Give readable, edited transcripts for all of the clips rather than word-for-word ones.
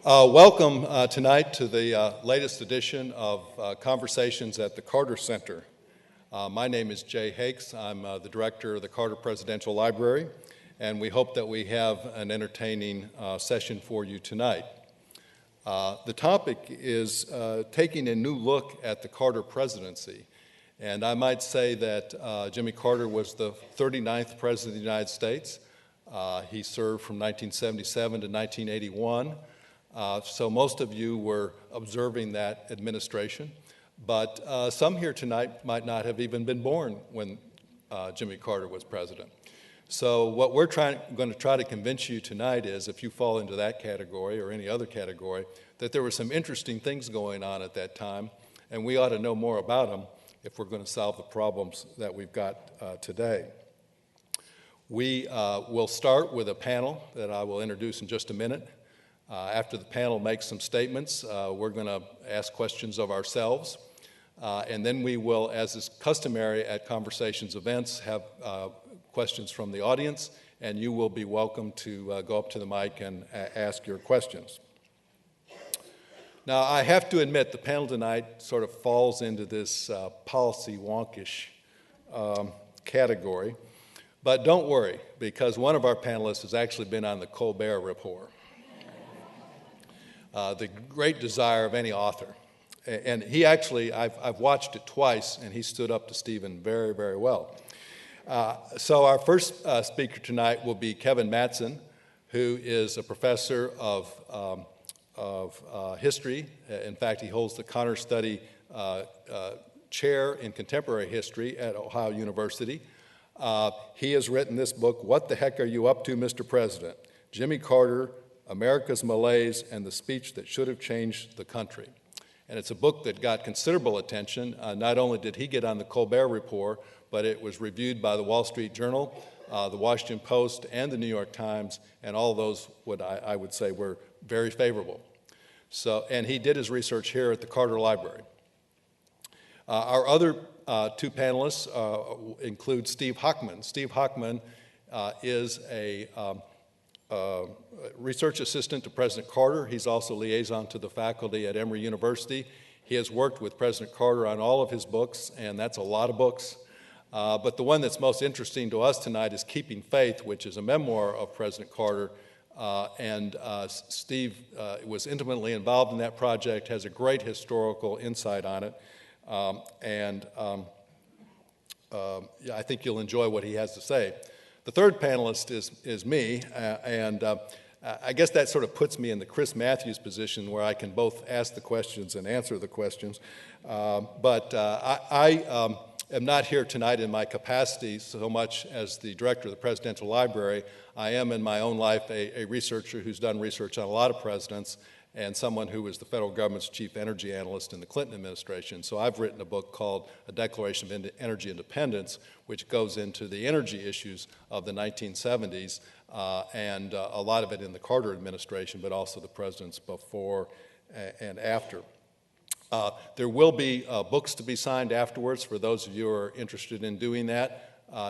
Welcome tonight to the latest edition of Conversations at the Carter Center. My name is Jay Hakes. I'm the director of the Carter Presidential Library, and we hope that we have an entertaining session for you tonight. The topic is taking a new look at the Carter Presidency. And I might say that Jimmy Carter was the 39th President of the United States. He served from 1977 to 1981. So most of you were observing that administration, but some here tonight might not have even been born when Jimmy Carter was president. So what we're going to try to convince you tonight is, if you fall into that category or any other category, that there were some interesting things going on at that time, and we ought to know more about them if we're going to solve the problems that we've got today. We will start with a panel that I will introduce in just a minute. After the panel makes some statements, we're going to ask questions of ourselves, and then we will, as is customary at Conversations events, have questions from the audience, and you will be welcome to go up to the mic and ask your questions. Now, I have to admit, the panel tonight sort of falls into this policy wonkish category, but don't worry, because one of our panelists has actually been on the Colbert Report. The great desire of any author. And he actually, I've watched it twice, and he stood up to Steven very, very well. So our first speaker tonight will be Kevin Mattson, who is a professor of history. In fact, he holds the Connor Study Chair in Contemporary History at Ohio University. He has written this book, What the Heck Are You Up to, Mr. President? Jimmy Carter, America's Malaise, and the Speech That Should Have Changed the Country. And it's a book that got considerable attention. Not only did he get on the Colbert Report, but it was reviewed by the Wall Street Journal, the Washington Post, and the New York Times, and all of those, I would say, were very favorable. So, and he did his research here at the Carter Library. Our other two panelists include Steve Hochman. Steve Hochman is a research assistant to President Carter. He's also liaison to the faculty at Emory University. He has worked with President Carter on all of his books, and that's a lot of books. But the one that's most interesting to us tonight is Keeping Faith, which is a memoir of President Carter. Steve was intimately involved in that project, has a great historical insight on it. I think you'll enjoy what he has to say. The third panelist is me, and I guess that sort of puts me in the Chris Matthews position where I can both ask the questions and answer the questions. I am not here tonight in my capacity so much as the director of the Presidential Library. I am in my own life a researcher who's done research on a lot of presidents and someone who was the federal government's chief energy analyst in the Clinton administration. So I've written a book called A Declaration of Energy Independence, which goes into the energy issues of the 1970s, and a lot of it in the Carter administration, but also the presidents before and after. There will be books to be signed afterwards for those of you who are interested in doing that.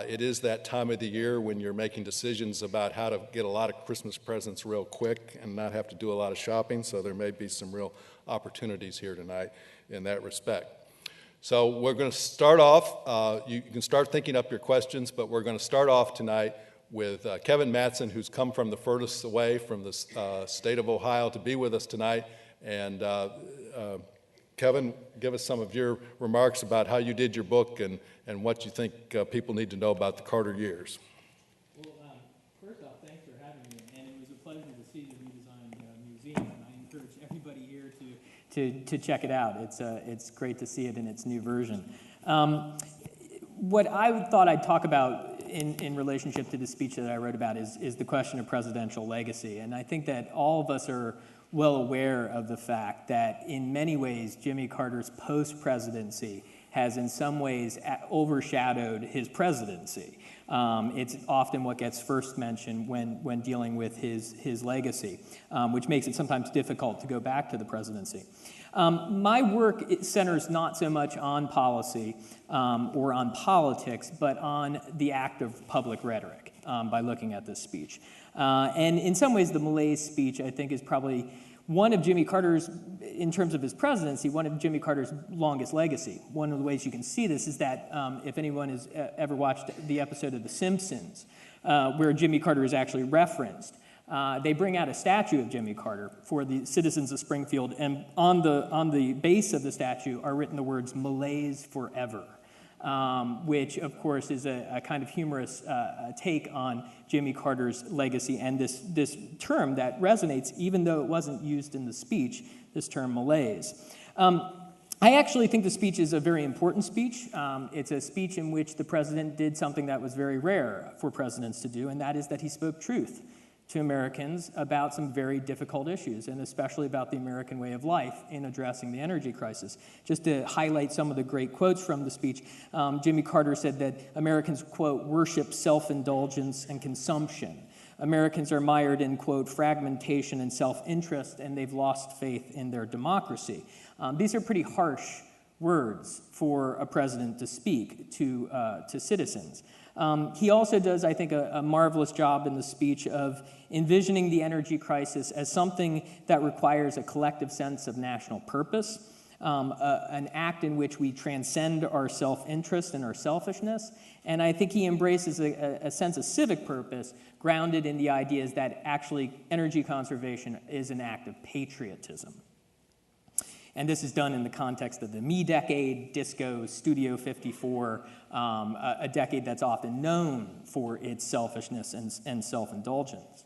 It is that time of the year when you're making decisions about how to get a lot of Christmas presents real quick and not have to do a lot of shopping, so there may be some real opportunities here tonight in that respect. So we're going to start off, you can start thinking up your questions, but we're going to start off tonight with Kevin Mattson, who's come from the furthest away from the state of Ohio to be with us tonight. And Kevin, give us some of your remarks about how you did your book and what you think people need to know about the Carter years. Well, first off, thanks for having me, and it was a pleasure to see the redesigned museum, and I encourage everybody here to check it out. It's great to see it in its new version. What I thought I'd talk about in relationship to the speech that I wrote about is the question of presidential legacy, and I think that all of us are well aware of the fact that in many ways Jimmy Carter's post-presidency has in some ways overshadowed his presidency. It's often what gets first mentioned when dealing with his legacy, which makes it sometimes difficult to go back to the presidency. My work centers not so much on policy or on politics, but on the act of public rhetoric by looking at this speech. And in some ways, the Malaise speech, I think, is probably one of Jimmy Carter's, in terms of his presidency, one of Jimmy Carter's longest legacy. One of the ways you can see this is that if anyone has ever watched the episode of The Simpsons, where Jimmy Carter is actually referenced, they bring out a statue of Jimmy Carter for the citizens of Springfield, and on the base of the statue are written the words "Malaise forever," which, of course, is a kind of humorous take on Jimmy Carter's legacy and this term that resonates, even though it wasn't used in the speech, this term malaise. I actually think the speech is a very important speech. It's a speech in which the president did something that was very rare for presidents to do, and that is that he spoke truth to Americans about some very difficult issues, and especially about the American way of life in addressing the energy crisis. Just to highlight some of the great quotes from the speech, Jimmy Carter said that Americans, quote, worship self-indulgence and consumption. Americans are mired in, quote, fragmentation and self-interest, and they've lost faith in their democracy. These are pretty harsh words for a president to speak to citizens. He also does, I think, a marvelous job in the speech of envisioning the energy crisis as something that requires a collective sense of national purpose, an act in which we transcend our self-interest and our selfishness. And I think he embraces a sense of civic purpose grounded in the ideas that actually energy conservation is an act of patriotism. And this is done in the context of the Me Decade, disco, Studio 54, a decade that's often known for its selfishness and self-indulgence.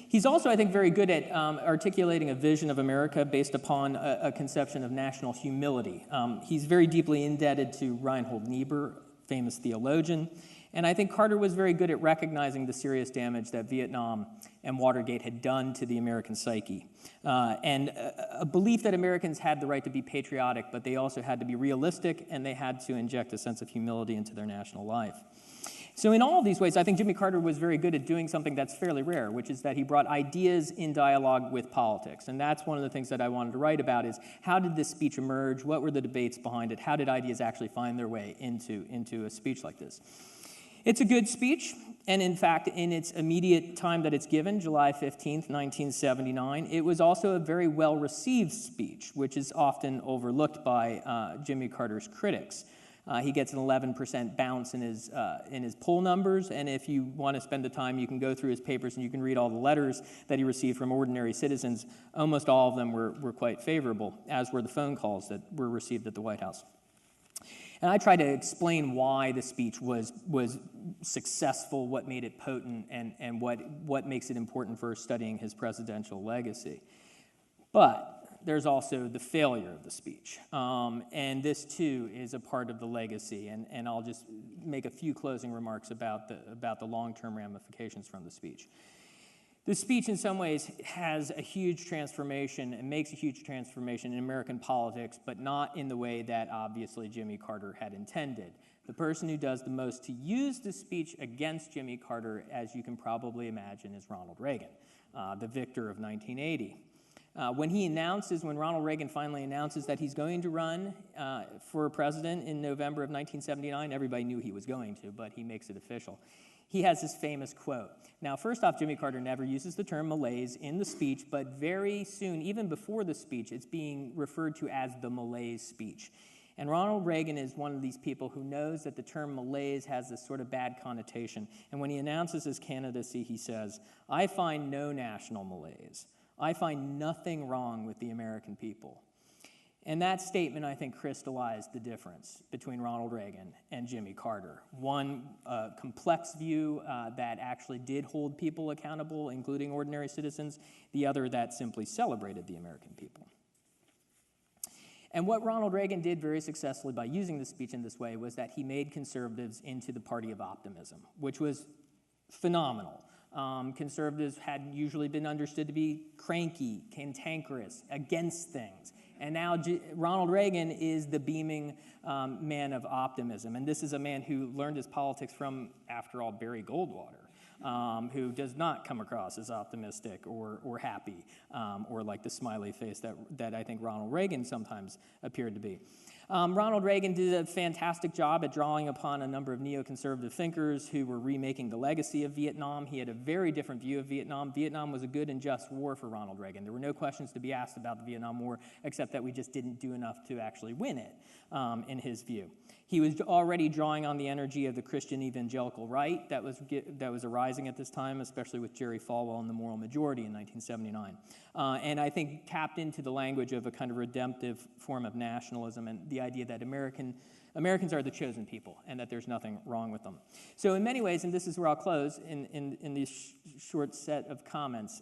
He's also, I think, very good at articulating a vision of America based upon a conception of national humility. He's very deeply indebted to Reinhold Niebuhr, famous theologian, and I think Carter was very good at recognizing the serious damage that Vietnam and Watergate had done to the American psyche, and a belief that Americans had the right to be patriotic, but they also had to be realistic, and they had to inject a sense of humility into their national life. So in all of these ways, I think Jimmy Carter was very good at doing something that's fairly rare, which is that he brought ideas in dialogue with politics. And that's one of the things that I wanted to write about is how did this speech emerge? What were the debates behind it? How did ideas actually find their way into a speech like this? It's a good speech, and in fact, in its immediate time that it's given, July 15th, 1979, it was also a very well-received speech, which is often overlooked by Jimmy Carter's critics. He gets an 11% bounce in his poll numbers, and if you want to spend the time, you can go through his papers and you can read all the letters that he received from ordinary citizens. Almost all of them were quite favorable, as were the phone calls that were received at the White House. And I try to explain why the speech was successful, what made it potent, and what makes it important for studying his presidential legacy. But there's also the failure of the speech. And this, too, is a part of the legacy. And I'll just make a few closing remarks about the long-term ramifications from the speech. The speech, in some ways, has a huge transformation and makes a huge transformation in American politics, but not in the way that, obviously, Jimmy Carter had intended. The person who does the most to use the speech against Jimmy Carter, as you can probably imagine, is Ronald Reagan, the victor of 1980. When Ronald Reagan finally announces that he's going to run for president in November of 1979, everybody knew he was going to, but he makes it official. He has this famous quote. Now, first off, Jimmy Carter never uses the term malaise in the speech, but very soon, even before the speech, it's being referred to as the Malaise Speech. And Ronald Reagan is one of these people who knows that the term malaise has this sort of bad connotation. And when he announces his candidacy, he says, "I find no national malaise. I find nothing wrong with the American people." And that statement, I think, crystallized the difference between Ronald Reagan and Jimmy Carter. One complex view that actually did hold people accountable, including ordinary citizens. The other that simply celebrated the American people. And what Ronald Reagan did very successfully by using the speech in this way was that he made conservatives into the party of optimism, which was phenomenal. Conservatives had usually been understood to be cranky, cantankerous, against things. And now Ronald Reagan is the beaming man of optimism. And this is a man who learned his politics from, after all, Barry Goldwater, who does not come across as optimistic or happy or like the smiley face that I think Ronald Reagan sometimes appeared to be. Ronald Reagan did a fantastic job at drawing upon a number of neoconservative thinkers who were remaking the legacy of Vietnam. He had a very different view of Vietnam. Vietnam was a good and just war for Ronald Reagan. There were no questions to be asked about the Vietnam War, except that we just didn't do enough to actually win it, in his view. He was already drawing on the energy of the Christian evangelical right that was arising at this time, especially with Jerry Falwell and the Moral Majority in 1979. And I think tapped into the language of a kind of redemptive form of nationalism and the idea that Americans are the chosen people and that there's nothing wrong with them. So in many ways, and this is where I'll close in this short set of comments,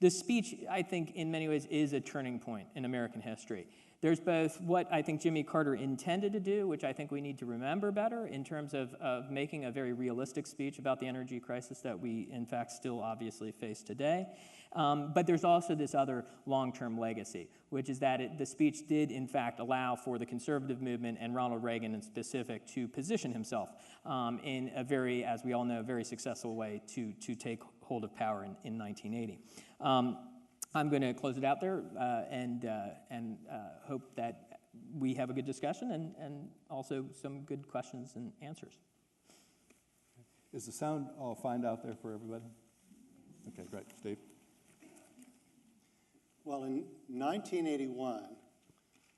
this speech, I think, in many ways is a turning point in American history. There's both what I think Jimmy Carter intended to do, which I think we need to remember better in terms of making a very realistic speech about the energy crisis that we, in fact, still obviously face today. But there's also this other long-term legacy, which is that the speech did, in fact, allow for the conservative movement and Ronald Reagan in specific to position himself in a very, as we all know, very successful way to take hold of power in 1980. I'm going to close it out there and hope that we have a good discussion and also some good questions and answers. Is the sound all fine out there for everybody? Okay, great. Steve? Well, in 1981,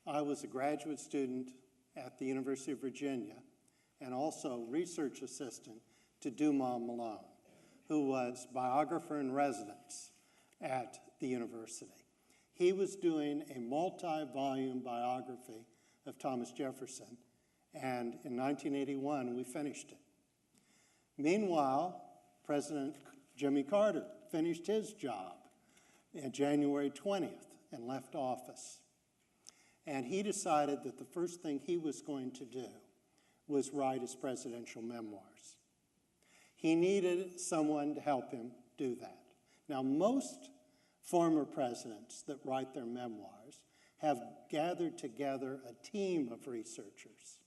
I was a graduate student at the University of Virginia and also research assistant to Dumas Malone, who was biographer in residence at the university. He was doing a multi-volume biography of Thomas Jefferson, and in 1981, we finished it. Meanwhile, President Jimmy Carter finished his job on January 20th and left office. And he decided that the first thing he was going to do was write his presidential memoirs. He needed someone to help him do that. Now, most former presidents that write their memoirs have gathered together a team of researchers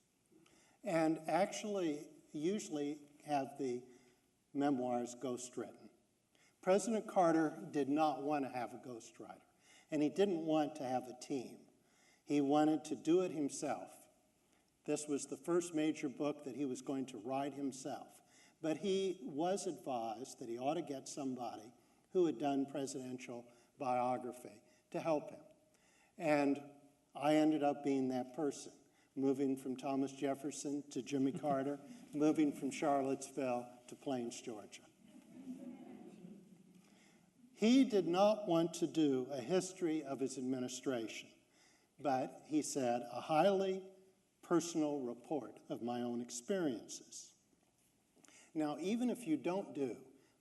and actually usually have the memoirs ghostwritten. President Carter did not want to have a ghostwriter, and he didn't want to have a team. He wanted to do it himself. This was the first major book that he was going to write himself, but he was advised that he ought to get somebody who had done presidential biography to help him. And I ended up being that person, moving from Thomas Jefferson to Jimmy Carter, moving from Charlottesville to Plains, Georgia. He did not want to do a history of his administration, but he said, a highly personal report of my own experiences. Now, even if you don't do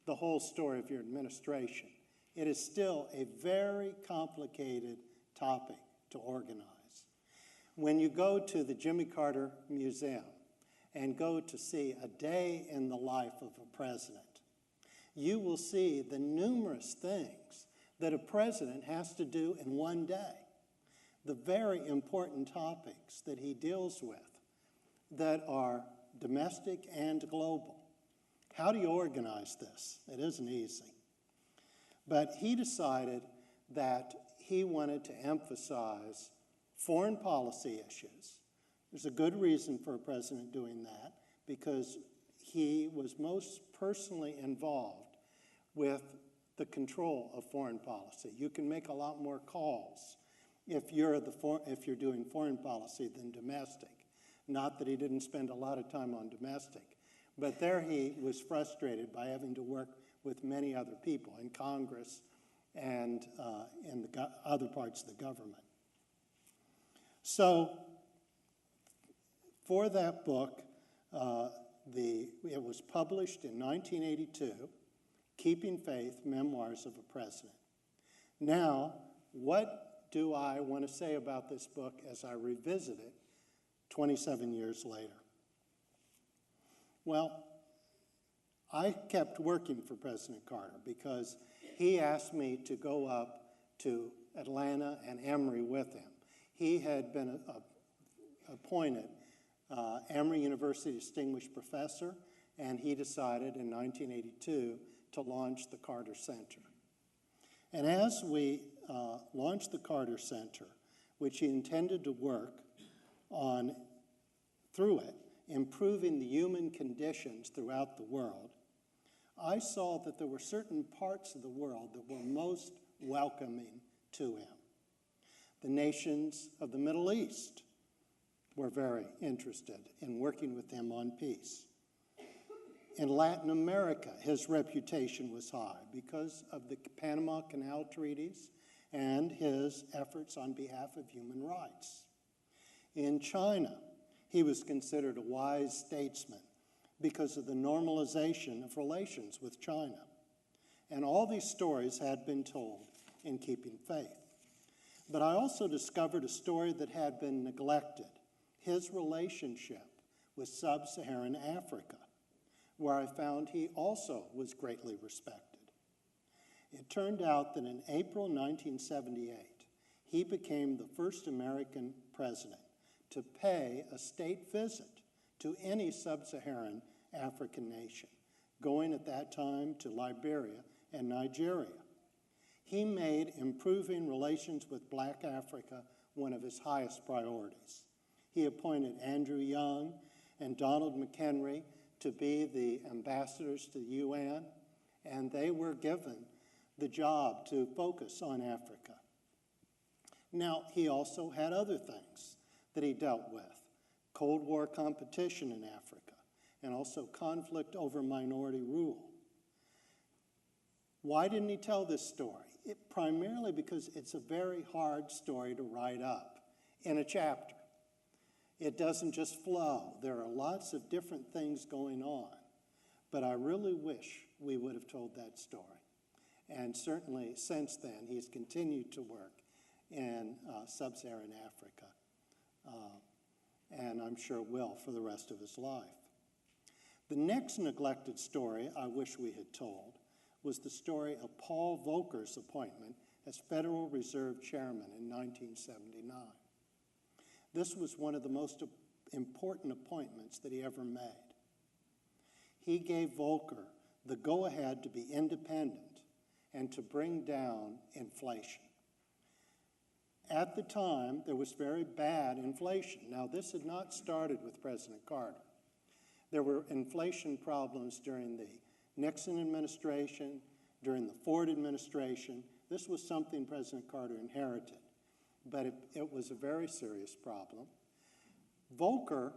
the whole story of your administration, it is still a very complicated topic to organize. When you go to the Jimmy Carter Museum and go to see a day in the life of a president, you will see the numerous things that a president has to do in one day, the very important topics that he deals with that are domestic and global. How do you organize this? It isn't easy. But he decided that he wanted to emphasize foreign policy issues. There's a good reason for a president doing that, because he was most personally involved with the control of foreign policy. You can make a lot more calls if you're doing foreign policy than domestic. Not that he didn't spend a lot of time on domestic, but there he was frustrated by having to work with many other people in Congress and in the other parts of the government. So for that book, it was published in 1982, Keeping Faith, Memoirs of a President. Now, what do I want to say about this book as I revisit it 27 years later? Well, I kept working for President Carter because he asked me to go up to Atlanta and Emory with him. He had been appointed Emory University Distinguished Professor, and he decided in 1982 to launch the Carter Center. And as we launched the Carter Center, which he intended to work on, through it, improving the human conditions throughout the world, I saw that there were certain parts of the world that were most welcoming to him. The nations of the Middle East were very interested in working with him on peace. In Latin America, his reputation was high because of the Panama Canal treaties and his efforts on behalf of human rights. In China, he was considered a wise statesman because of the normalization of relations with China. And all these stories had been told in keeping faith. But I also discovered a story that had been neglected, his relationship with sub-Saharan Africa, where I found he also was greatly respected. It turned out that in April 1978, he became the first American president to pay a state visit to any sub-Saharan African nation, going at that time to Liberia and Nigeria. He made improving relations with Black Africa one of his highest priorities. He appointed Andrew Young and Donald McHenry to be the ambassadors to the UN, and they were given the job to focus on Africa. Now, he also had other things that he dealt with: Cold War competition in Africa, and also conflict over minority rule. Why didn't he tell this story? Primarily because it's a very hard story to write up in a chapter. It doesn't just flow. There are lots of different things going on. But I really wish we would have told that story. And certainly since then, he's continued to work in sub-Saharan Africa, and I'm sure will for the rest of his life. The next neglected story I wish we had told was the story of Paul Volcker's appointment as Federal Reserve Chairman in 1979. This was one of the most important appointments that he ever made. He gave Volcker the go-ahead to be independent and to bring down inflation. At the time, there was very bad inflation. Now, this had not started with President Carter. There were inflation problems during the Nixon administration, during the Ford administration. This was something President Carter inherited, but it was a very serious problem. Volcker,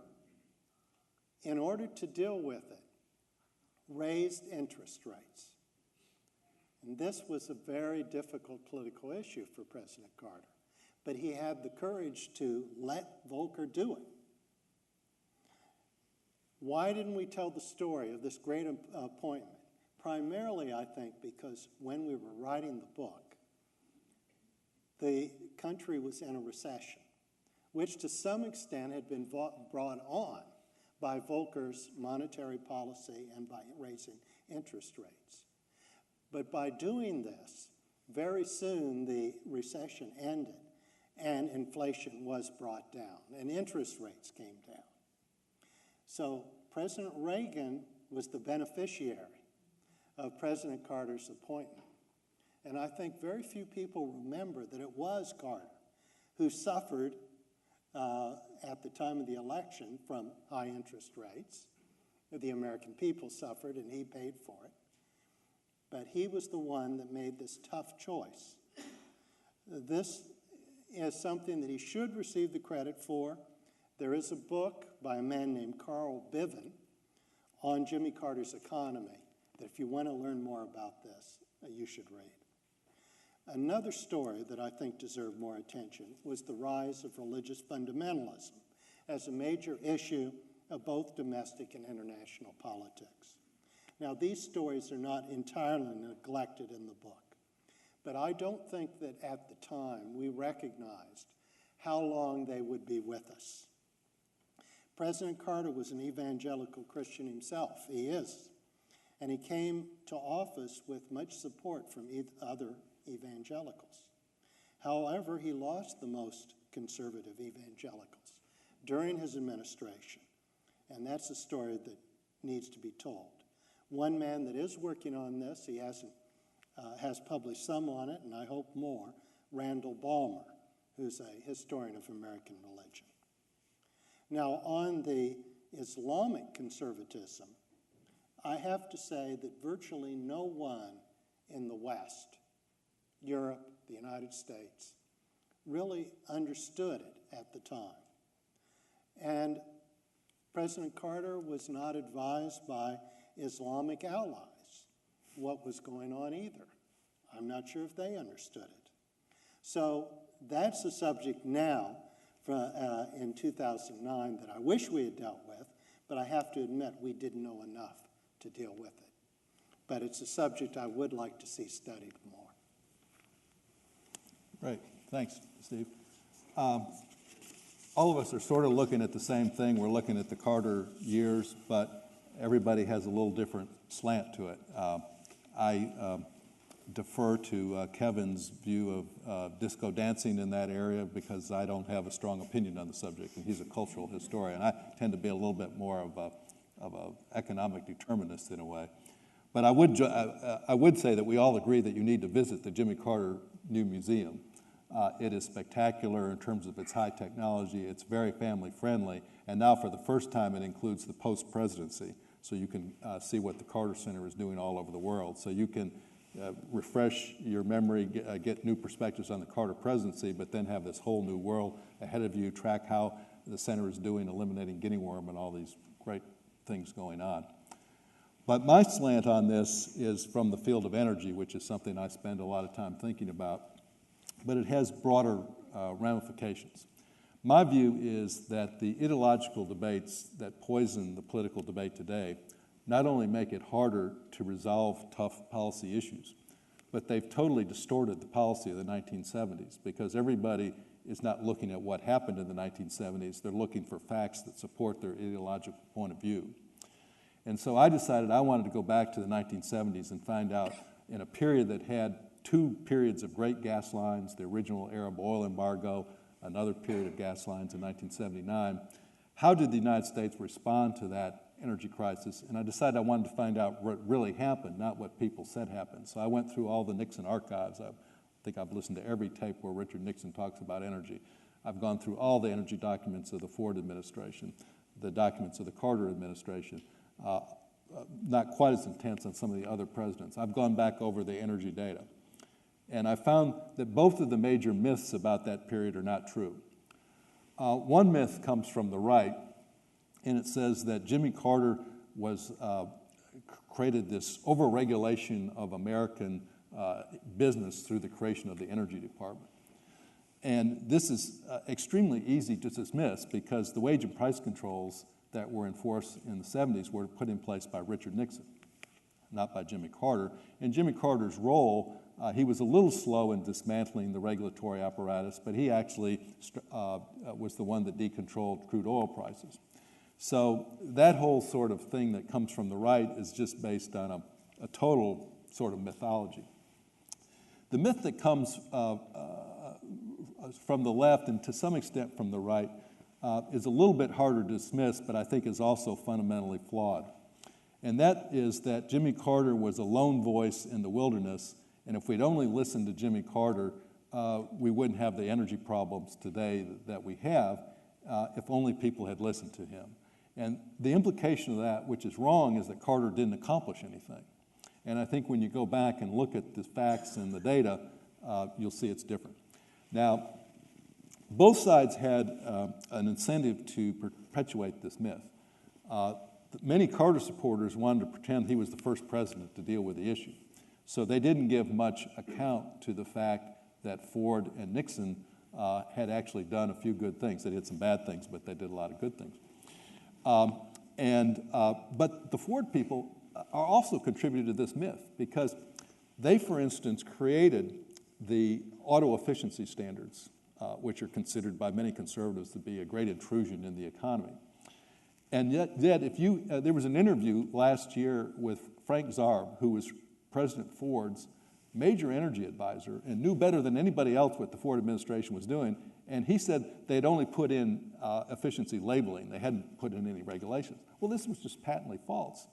in order to deal with it, raised interest rates. And this was a very difficult political issue for President Carter, but he had the courage to let Volcker do it. Why didn't we tell the story of this great appointment? Primarily, I think, because when we were writing the book, the country was in a recession, which to some extent had been brought on by Volcker's monetary policy and by raising interest rates. But by doing this, very soon the recession ended and inflation was brought down and interest rates came down. So President Reagan was the beneficiary of President Carter's appointment. And I think very few people remember that it was Carter who suffered at the time of the election from high interest rates. The American people suffered and he paid for it. But he was the one that made this tough choice. This is something that he should receive the credit for. There is a book by a man named Carl Biven on Jimmy Carter's economy that if you want to learn more about this, you should read. Another story that I think deserved more attention was the rise of religious fundamentalism as a major issue of both domestic and international politics. Now, these stories are not entirely neglected in the book, but I don't think that at the time we recognized how long they would be with us. President Carter was an evangelical Christian himself. He is. And he came to office with much support from other evangelicals. However, he lost the most conservative evangelicals during his administration, and that's a story that needs to be told. One man that is working on this, he has published some on it, and I hope more, Randall Balmer, who's a historian of American religion. Now, on the Islamic conservatism, I have to say that virtually no one in the West, Europe, the United States, really understood it at the time. And President Carter was not advised by Islamic allies what was going on either. I'm not sure if they understood it. So that's a subject now in 2009 that I wish we had dealt with, but I have to admit we didn't know enough to deal with it. But it's a subject I would like to see studied more. Great. Thanks, Steve. All of us are sort of looking at the same thing. We're looking at the Carter years, but everybody has a little different slant to it. I defer to Kevin's view of disco dancing in that area because I don't have a strong opinion on the subject, and he's a cultural historian. I tend to be a little bit more of an economic determinist in a way. But I would say that we all agree that you need to visit the Jimmy Carter New Museum. It is spectacular in terms of its high technology. It's very family friendly, and now for the first time it includes the post-presidency, so you can see what the Carter Center is doing all over the world. So you can refresh your memory, get new perspectives on the Carter presidency, but then have this whole new world ahead of you, track how the center is doing, eliminating guinea worm and all these great things going on. But my slant on this is from the field of energy, which is something I spend a lot of time thinking about, but it has broader ramifications. My view is that the ideological debates that poison the political debate today not only make it harder to resolve tough policy issues, but they've totally distorted the policy of the 1970s because everybody is not looking at what happened in the 1970s. They're looking for facts that support their ideological point of view. And so I decided I wanted to go back to the 1970s and find out, in a period that had two periods of great gas lines, the original Arab oil embargo, another period of gas lines in 1979, how did the United States respond to that energy crisis? And I decided I wanted to find out what really happened, not what people said happened. So I went through all the Nixon archives. I think I've listened to every tape where Richard Nixon talks about energy. I've gone through all the energy documents of the Ford administration, the documents of the Carter administration, not quite as intense on some of the other presidents. I've gone back over the energy data. And I found that both of the major myths about that period are not true. One myth comes from the right, and it says that Jimmy Carter created this overregulation of American business through the creation of the Energy Department. And this is extremely easy to dismiss because the wage and price controls that were in force in the 70s were put in place by Richard Nixon, not by Jimmy Carter. And Jimmy Carter's role, he was a little slow in dismantling the regulatory apparatus, but he actually was the one that decontrolled crude oil prices. So that whole sort of thing that comes from the right is just based on a total sort of mythology. The myth that comes from the left and to some extent from the right is a little bit harder to dismiss, but I think is also fundamentally flawed. And that is that Jimmy Carter was a lone voice in the wilderness, and if we'd only listened to Jimmy Carter, we wouldn't have the energy problems today that we have if only people had listened to him. And the implication of that, which is wrong, is that Carter didn't accomplish anything. And I think when you go back and look at the facts and the data, you'll see it's different. Now, both sides had an incentive to perpetuate this myth. Many Carter supporters wanted to pretend he was the first president to deal with the issue. So they didn't give much account to the fact that Ford and Nixon had actually done a few good things. They did some bad things, but they did a lot of good things. But the Ford people are also contributed to this myth because they, for instance, created the auto efficiency standards, which are considered by many conservatives to be a great intrusion in the economy. And yet if you, there was an interview last year with Frank Zarb, who was President Ford's major energy advisor and knew better than anybody else what the Ford administration was doing, and he said they'd only put in efficiency labeling. They hadn't put in any regulations. Well, this was just patently false.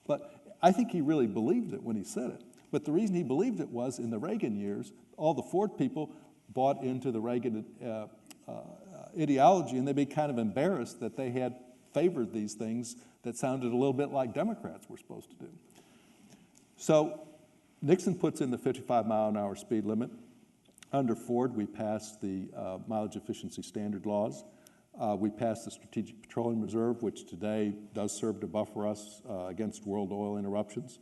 But I think he really believed it when he said it. But the reason he believed it was in the Reagan years, all the Ford people bought into the Reagan ideology, and they'd be kind of embarrassed that they had favored these things that sounded a little bit like Democrats were supposed to do. So Nixon puts in the 55-mile-an-hour speed limit. Under Ford, we passed the mileage efficiency standard laws. We passed the Strategic Petroleum Reserve, which today does serve to buffer us against world oil interruptions.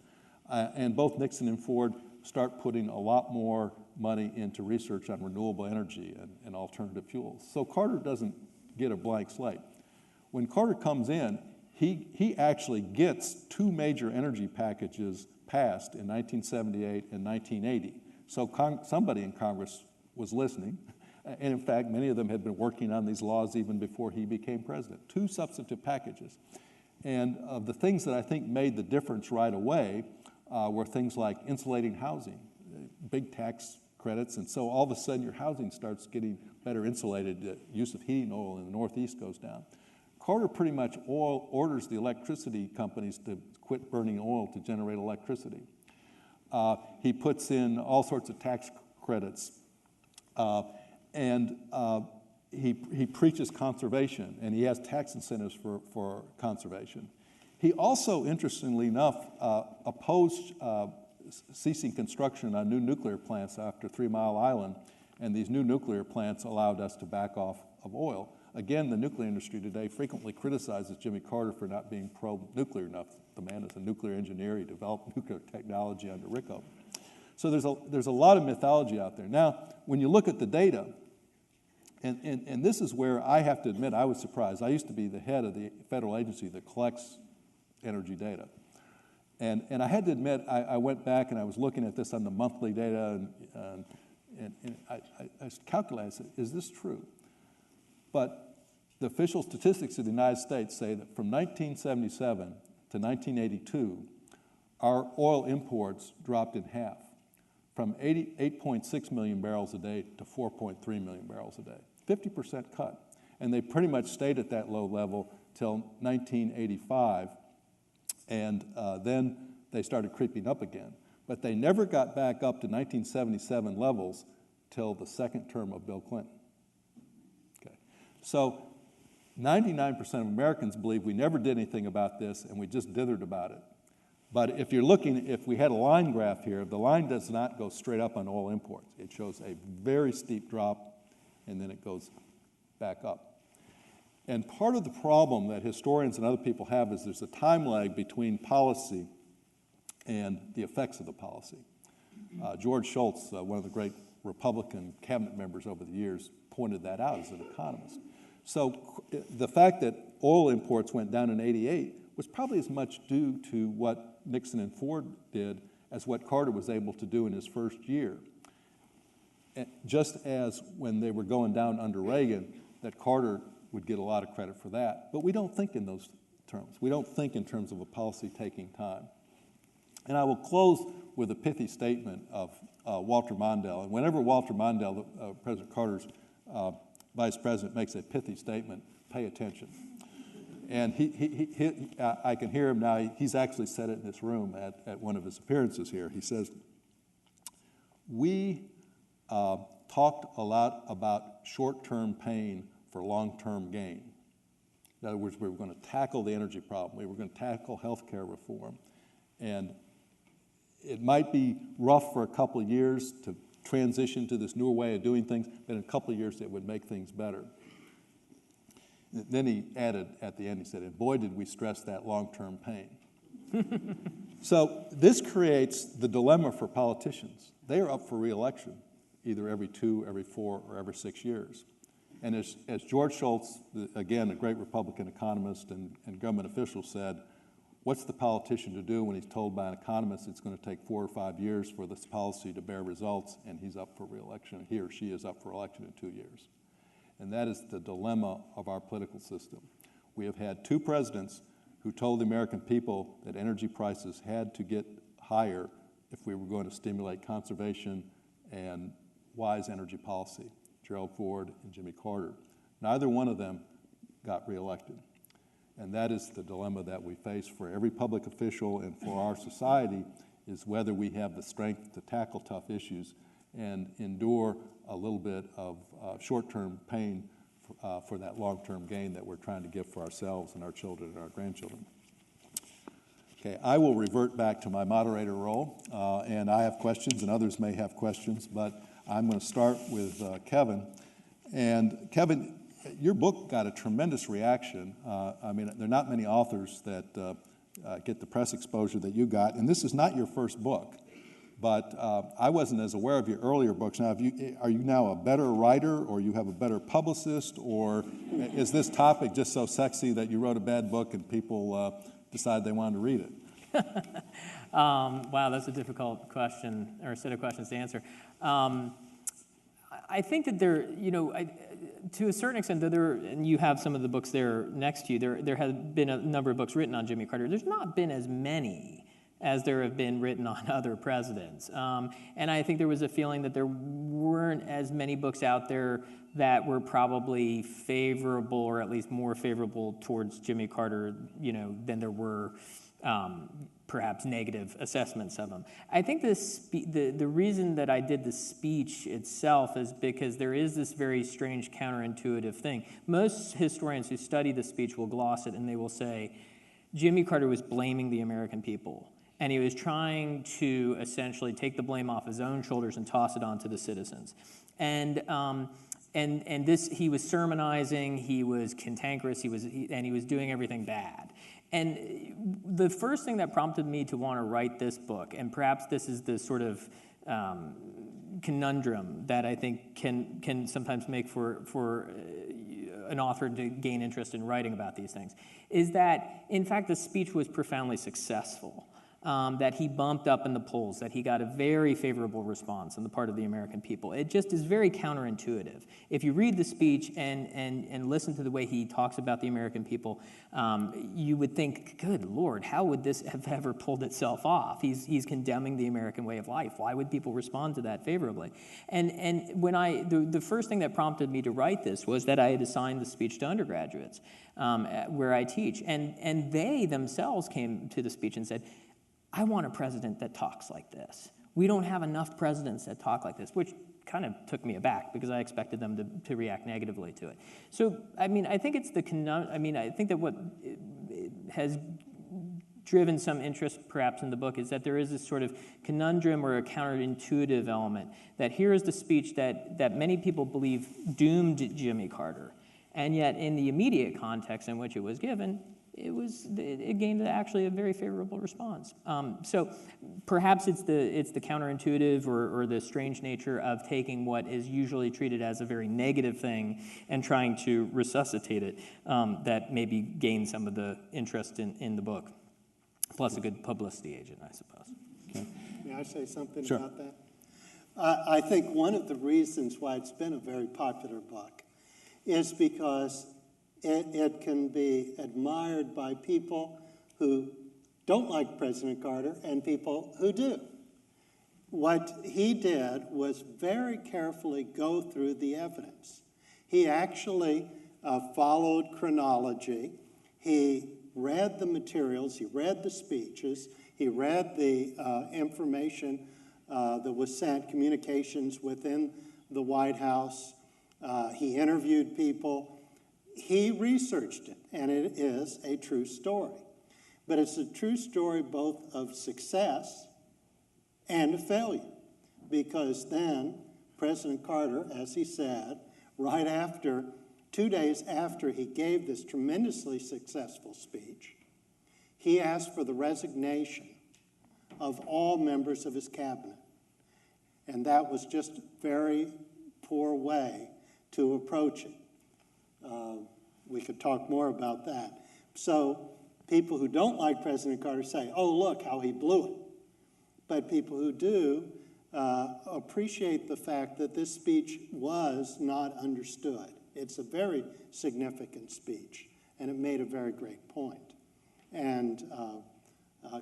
And both Nixon and Ford start putting a lot more money into research on renewable energy and alternative fuels. So Carter doesn't get a blank slate. When Carter comes in, he actually gets two major energy packages passed in 1978 and 1980. So somebody in Congress was listening. And in fact, many of them had been working on these laws even before he became president. Two substantive packages. And of the things that I think made the difference right away were things like insulating housing, big tax credits, and so all of a sudden your housing starts getting better insulated. The use of heating oil in the Northeast goes down. Carter pretty much orders the electricity companies to quit burning oil to generate electricity. He puts in all sorts of tax credits, and he preaches conservation, and he has tax incentives for conservation. He also, interestingly enough, opposed ceasing construction on new nuclear plants after 3 Mile Island, and these new nuclear plants allowed us to back off of oil. Again, the nuclear industry today frequently criticizes Jimmy Carter for not being pro-nuclear enough. The man is a nuclear engineer. He developed nuclear technology under Rickover. So there's a lot of mythology out there. Now, when you look at the data, and this is where I have to admit I was surprised. I used to be the head of the federal agency that collects energy data. And I had to admit, I went back and I was looking at this on the monthly data, and I calculated, I said, is this true? But the official statistics of the United States say that from 1977 to 1982, our oil imports dropped in half, from 8.6 million barrels a day to 4.3 million barrels a day, 50% cut. And they pretty much stayed at that low level till 1985, and then they started creeping up again. But they never got back up to 1977 levels till the second term of Bill Clinton. Okay. So 99% of Americans believe we never did anything about this and we just dithered about it. But if you're looking, if we had a line graph here, the line does not go straight up on oil imports. It shows a very steep drop and then it goes back up. And part of the problem that historians and other people have is there's a time lag between policy and the effects of the policy. George Shultz, one of the great Republican cabinet members over the years, pointed that out as an economist. So the fact that oil imports went down in '88 was probably as much due to what Nixon and Ford did as what Carter was able to do in his first year. And just as when they were going down under Reagan, that Carter would get a lot of credit for that. But we don't think in those terms. We don't think in terms of a policy taking time. And I will close with a pithy statement of Walter Mondale. And whenever Walter Mondale, President Carter's vice president, makes a pithy statement, pay attention. And I can hear him now. He's actually said it in this room at one of his appearances here. He says, we talked a lot about short-term pain for long-term gain. In other words, we were going to tackle the energy problem. We were going to tackle health care reform. And it might be rough for a couple of years to transition to this newer way of doing things, but in a couple of years it would make things better. Then he added at the end, he said, and boy, did we stress that long-term pain. So this creates the dilemma for politicians. They are up for re-election either every 2, every 4, or every 6 years. And as George Shultz, again, a great Republican economist and government official, said, what's the politician to do when he's told by an economist it's going to take 4 or 5 years for this policy to bear results, and he's up for re-election, he or she is up for election in 2 years? And that is the dilemma of our political system. We have had 2 presidents who told the American people that energy prices had to get higher if we were going to stimulate conservation and wise energy policy, Gerald Ford and Jimmy Carter. Neither one of them got reelected. And that is the dilemma that we face for every public official and for our society, is whether we have the strength to tackle tough issues and endure a little bit of short-term pain for that long-term gain that we're trying to give for ourselves and our children and our grandchildren. Okay, I will revert back to my moderator role, and I have questions, and others may have questions, but I'm going to start with Kevin. And Kevin, your book got a tremendous reaction. I mean, there are not many authors that get the press exposure that you got, and this is not your first book, but I wasn't as aware of your earlier books. Now, are you now a better writer, or you have a better publicist, or is this topic just so sexy that you wrote a bad book and people decided they wanted to read it? Wow, that's a difficult question, or a set of questions to answer. I think that there, to a certain extent, and you have some of the books there next to you, there have been a number of books written on Jimmy Carter. There's not been as many as there have been written on other presidents. And I think there was a feeling that there weren't as many books out there that were probably favorable, or at least more favorable towards Jimmy Carter, than there were perhaps negative assessments of him. I think the reason that I did the speech itself is because there is this very strange counterintuitive thing. Most historians who study the speech will gloss it, and they will say, Jimmy Carter was blaming the American people, and he was trying to essentially take the blame off his own shoulders and toss it onto the citizens. And this, he was sermonizing, he was cantankerous, and he was doing everything bad. And the first thing that prompted me to want to write this book, and perhaps this is the sort of conundrum that I think can sometimes make for an author to gain interest in writing about these things, is that, in fact, the speech was profoundly successful. That he bumped up in the polls, that he got a very favorable response on the part of the American people. It just is very counterintuitive. If you read the speech and listen to the way he talks about the American people, you would think, good Lord, how would this have ever pulled itself off? He's condemning the American way of life. Why would people respond to that favorably? And when the first thing that prompted me to write this was that I had assigned the speech to undergraduates where I teach. And they themselves came to the speech and said, I want a president that talks like this. We don't have enough presidents that talk like this, which kind of took me aback because I expected them to react negatively to it. So, I mean, I think it's I think that what has driven some interest perhaps in the book is that there is this sort of conundrum or a counterintuitive element, that here is the speech that many people believe doomed Jimmy Carter, and yet in the immediate context in which it was given, it gained actually a very favorable response. So perhaps it's the counterintuitive or the strange nature of taking what is usually treated as a very negative thing and trying to resuscitate it that maybe gained some of the interest in the book, plus a good publicity agent, I suppose. Okay. May I say something Sure. about that? I think one of the reasons why it's been a very popular book is because it can be admired by people who don't like President Carter and people who do. What he did was very carefully go through the evidence. He actually followed chronology. He read the materials, he read the speeches, he read the information that was sent, communications within the White House. He interviewed people. He researched it, and it is a true story. But it's a true story both of success and of failure, because then President Carter, as he said, right after, 2 days after he gave this tremendously successful speech, he asked for the resignation of all members of his cabinet. And that was just a very poor way to approach it. We could talk more about that. So people who don't like President Carter say, oh, look how he blew it. But people who do appreciate the fact that this speech was not understood. It's a very significant speech, and it made a very great point. And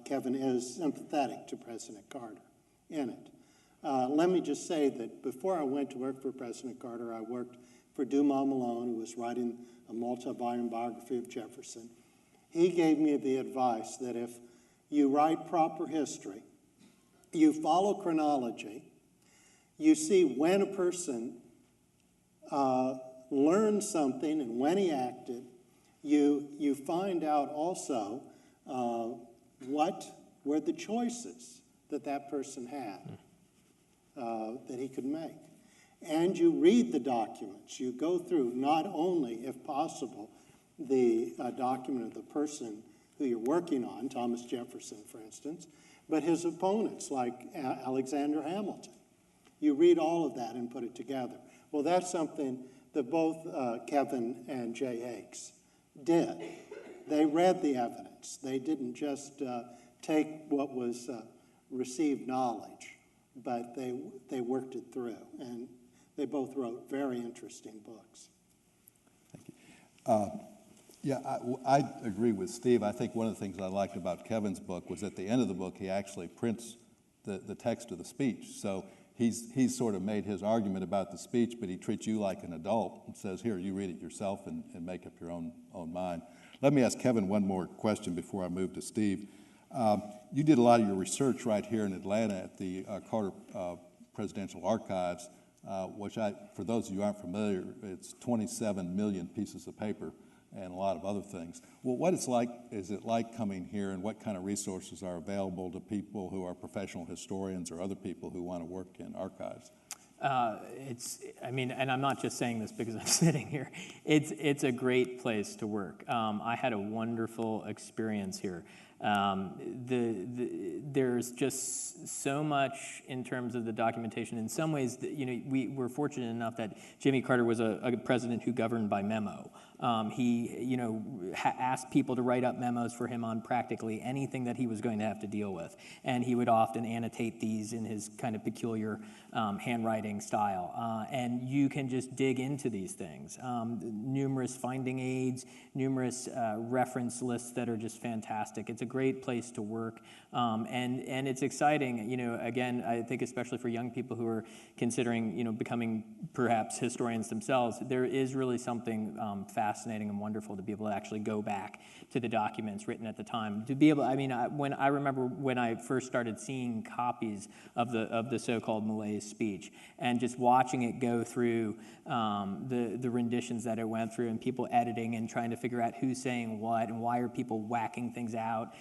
Kevin is sympathetic to President Carter in it. Let me just say that before I went to work for President Carter, I worked for Dumas Malone, who was writing a multi-volume biography of Jefferson. He gave me the advice that if you write proper history, you follow chronology, you see when a person learned something, and when he acted, you find out also what were the choices that person had that he could make. And you read the documents. You go through not only, if possible, the document of the person who you're working on, Thomas Jefferson, for instance, but his opponents, like Alexander Hamilton. You read all of that and put it together. Well, that's something that both Kevin and Jay Hakes did. They read the evidence. They didn't just take what was received knowledge, but they worked it through. And they both wrote very interesting books. Thank you. Yeah, I agree with Steve. I think one of the things I liked about Kevin's book was at the end of the book, he actually prints the text of the speech. So he's sort of made his argument about the speech, but he treats you like an adult and says, here, you read it yourself and make up your own mind. Let me ask Kevin one more question before I move to Steve. You did a lot of your research right here in Atlanta at the Carter Presidential Archives, which for those of you who aren't familiar, it's 27 million pieces of paper and a lot of other things. Well, what is it like coming here, and what kind of resources are available to people who are professional historians or other people who want to work in archives? And I'm not just saying this because I'm sitting here. It's a great place to work. I had a wonderful experience here. There's just so much in terms of the documentation. In some ways, we were fortunate enough that Jimmy Carter was a president who governed by memo. He, asked people to write up memos for him on practically anything that he was going to have to deal with, and he would often annotate these in his kind of peculiar handwriting style. And you can just dig into these things. Numerous finding aids, numerous reference lists that are just fantastic. It's a great place to work, and it's exciting. Again, I think especially for young people who are considering, becoming perhaps historians themselves, there is really something fascinating and wonderful to be able to actually go back to the documents written at the time. To be able, when I remember when I first started seeing copies of the so-called Malaise Speech, and just watching it go through the renditions that it went through, and people editing and trying to figure out who's saying what and why are people whacking things out.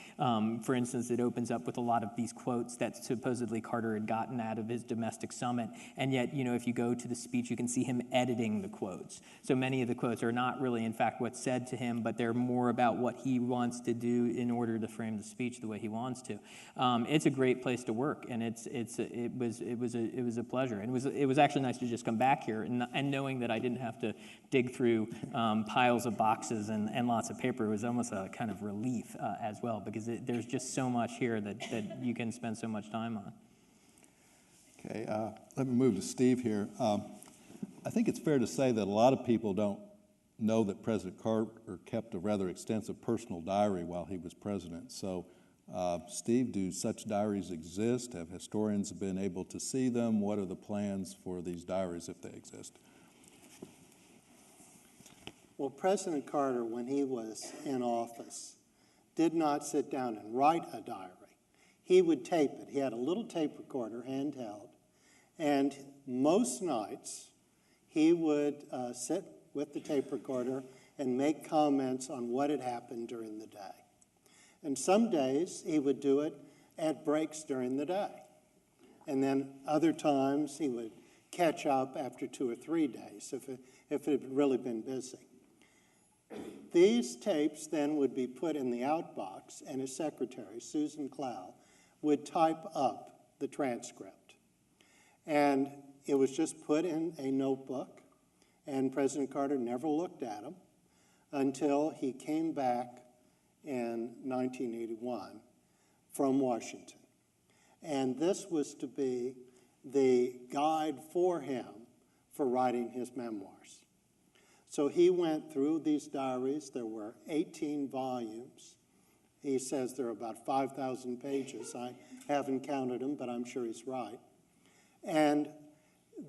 For instance, it opens up with a lot of these quotes that supposedly Carter had gotten out of his domestic summit, and yet, if you go to the speech, you can see him editing the quotes. So many of the quotes are not really, in fact, what's said to him, but they're more about what he wants to do in order to frame the speech the way he wants to. It's a great place to work, and it was a pleasure. And it was actually nice to just come back here and knowing that I didn't have to dig through piles of boxes and lots of paper. It was almost a kind of relief as well, because there's just so much here that you can spend so much time on. Okay, let me move to Steve here. I think it's fair to say that a lot of people don't know that President Carter kept a rather extensive personal diary while he was president. So, Steve, do such diaries exist? Have historians been able to see them? What are the plans for these diaries if they exist? Well, President Carter, when he was in office, did not sit down and write a diary. He would tape it. He had a little tape recorder, handheld, and most nights he would sit with the tape recorder and make comments on what had happened during the day. And some days he would do it at breaks during the day. And then other times he would catch up after 2 or 3 days if it had really been busy. These tapes then would be put in the outbox, and his secretary, Susan Clow, would type up the transcript. And it was just put in a notebook, and President Carter never looked at them until he came back in 1981 from Washington. And this was to be the guide for him for writing his memoirs. So he went through these diaries. There were 18 volumes. He says there are about 5,000 pages. I haven't counted them, but I'm sure he's right. And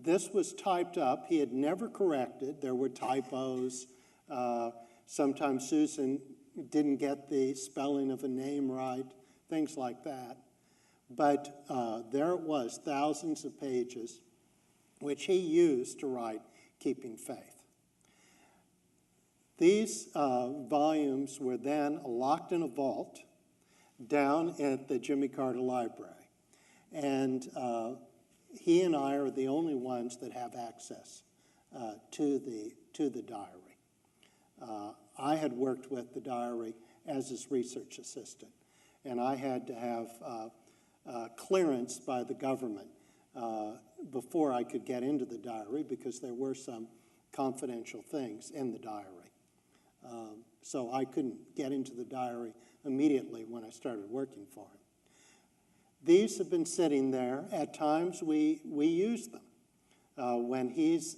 this was typed up. He had never corrected. There were typos. Sometimes Susan didn't get the spelling of a name right, things like that. But there it was, thousands of pages, which he used to write Keeping Faith. These volumes were then locked in a vault down at the Jimmy Carter Library. And he and I are the only ones that have access to the diary. I had worked with the diary as his research assistant, and I had to have clearance by the government before I could get into the diary because there were some confidential things in the diary. So I couldn't get into the diary immediately when I started working for him. These have been sitting there. At times we use them. When he's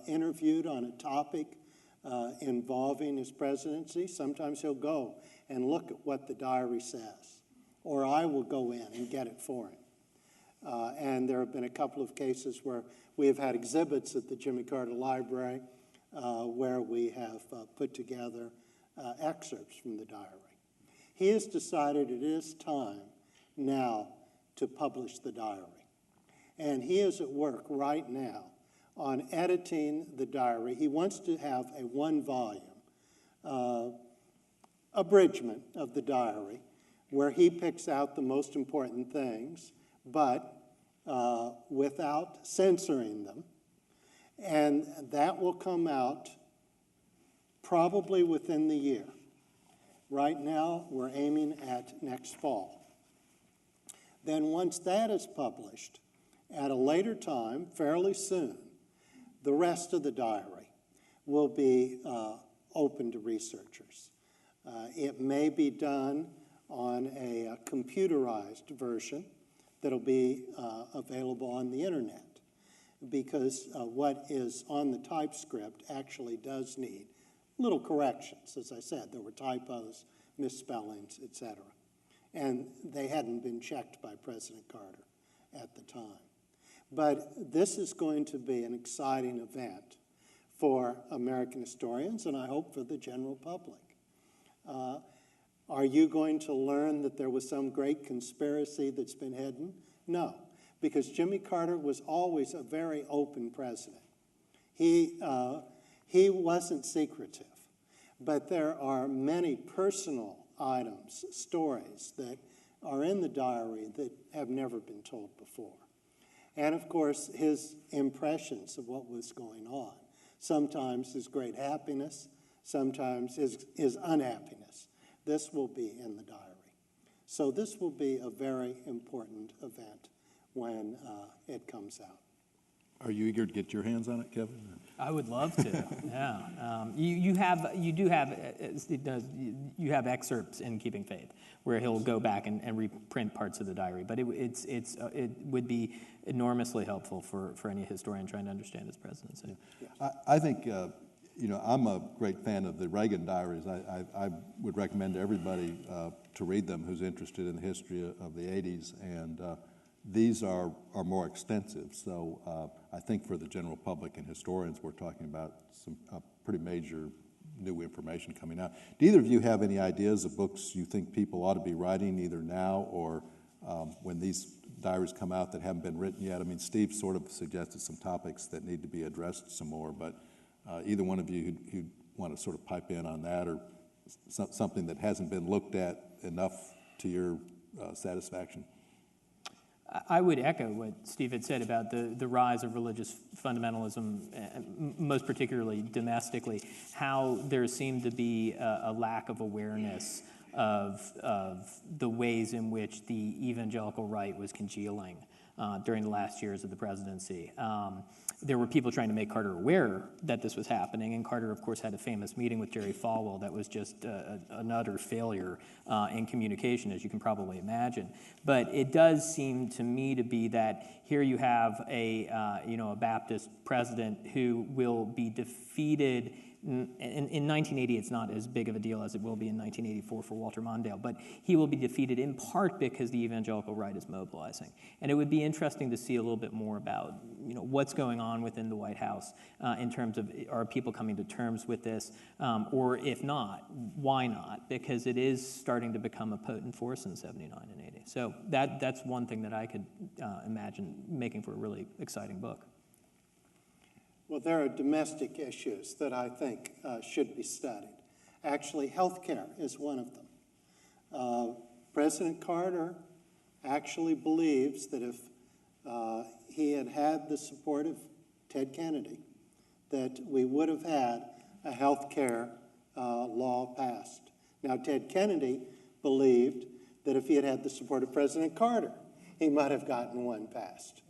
interviewed on a topic involving his presidency, sometimes he'll go and look at what the diary says, or I will go in and get it for him. And there have been a couple of cases where we have had exhibits at the Jimmy Carter Library where we have put together excerpts from the diary. He has decided it is time now to publish the diary. And he is at work right now on editing the diary. He wants to have a one-volume abridgment of the diary where he picks out the most important things, but without censoring them. And that will come out probably within the year. Right now, we're aiming at next fall. Then once that is published, at a later time, fairly soon, the rest of the diary will be open to researchers. It may be done on a computerized version that'll be available on the internet, because what is on the typescript actually does need little corrections. As I said, there were typos, misspellings, etc. And they hadn't been checked by President Carter at the time. But this is going to be an exciting event for American historians, and I hope for the general public. Are you going to learn that there was some great conspiracy that's been hidden? No, because Jimmy Carter was always a very open president. He wasn't secretive, but there are many personal items, stories that are in the diary that have never been told before. And of course, his impressions of what was going on. Sometimes his great happiness, sometimes his unhappiness. This will be in the diary. So this will be a very important event when it comes out. Are you eager to get your hands on it, Kevin? I would love to. Yeah, you have excerpts in Keeping Faith where he'll go back and reprint parts of the diary. But it would be enormously helpful for any historian trying to understand his presidency. I think I'm a great fan of the Reagan diaries. I would recommend to everybody to read them who's interested in the history of the 80s, and these are more extensive. So I think for the general public and historians, we're talking about some pretty major new information coming out. Do either of you have any ideas of books you think people ought to be writing either now or when these diaries come out that haven't been written yet? I mean, Steve sort of suggested some topics that need to be addressed some more, but either one of you who'd want to sort of pipe in on that, or something that hasn't been looked at enough to your satisfaction? I would echo what Steve had said about the rise of religious fundamentalism, most particularly domestically, how there seemed to be a lack of awareness of the ways in which the evangelical right was congealing during the last years of the presidency. There were people trying to make Carter aware that this was happening, and Carter, of course, had a famous meeting with Jerry Falwell that was just an utter failure in communication, as you can probably imagine. But it does seem to me to be that here you have a Baptist president who will be defeated. In 1980, it's not as big of a deal as it will be in 1984 for Walter Mondale, but he will be defeated in part because the evangelical right is mobilizing. And it would be interesting to see a little bit more about what's going on within the White House in terms of, are people coming to terms with this, or if not, why not? Because it is starting to become a potent force in 79 and 80. So that's one thing that I could imagine making for a really exciting book. Well, there are domestic issues that I think should be studied. Actually, health care is one of them. President Carter actually believes that if he had had the support of Ted Kennedy, that we would have had a health care law passed. Now, Ted Kennedy believed that if he had had the support of President Carter, he might have gotten one passed.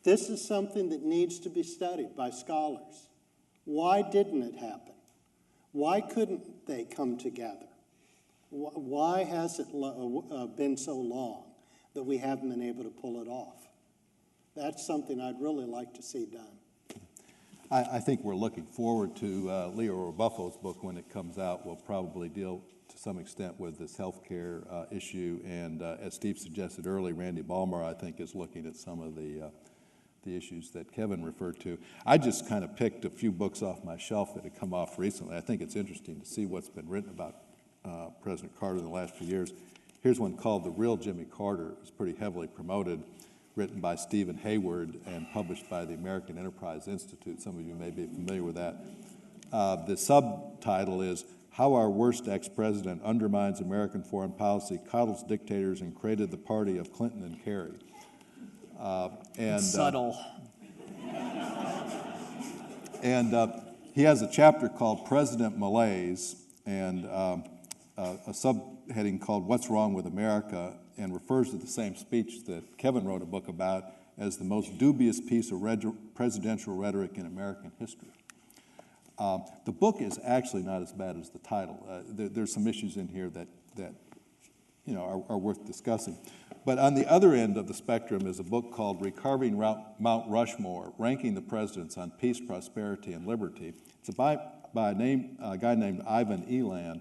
This is something that needs to be studied by scholars. Why didn't it happen? Why couldn't they come together? Why has it been so long that we haven't been able to pull it off? That's something I'd really like to see done. I think we're looking forward to Leo Rabuffo's book when it comes out. We'll probably deal to some extent with this health care issue. And as Steve suggested earlier, Randy Ballmer, I think, is looking at some of the issues that Kevin referred to. I just kind of picked a few books off my shelf that had come off recently. I think it's interesting to see what's been written about President Carter in the last few years. Here's one called The Real Jimmy Carter. It's pretty heavily promoted, written by Stephen Hayward and published by the American Enterprise Institute. Some of you may be familiar with that. The subtitle is How Our Worst Ex-President Undermines American Foreign Policy, Coddles Dictators, and Created the Party of Clinton and Kerry. Subtle. And he has a chapter called President Malaise and a subheading called What's Wrong with America, and refers to the same speech that Kevin wrote a book about as the most dubious piece of presidential rhetoric in American history. The book is actually not as bad as the title. There's some issues in here that are worth discussing. But on the other end of the spectrum is a book called Recarving Mount Rushmore, Ranking the Presidents on Peace, Prosperity, and Liberty. It's by a guy named Ivan Eland,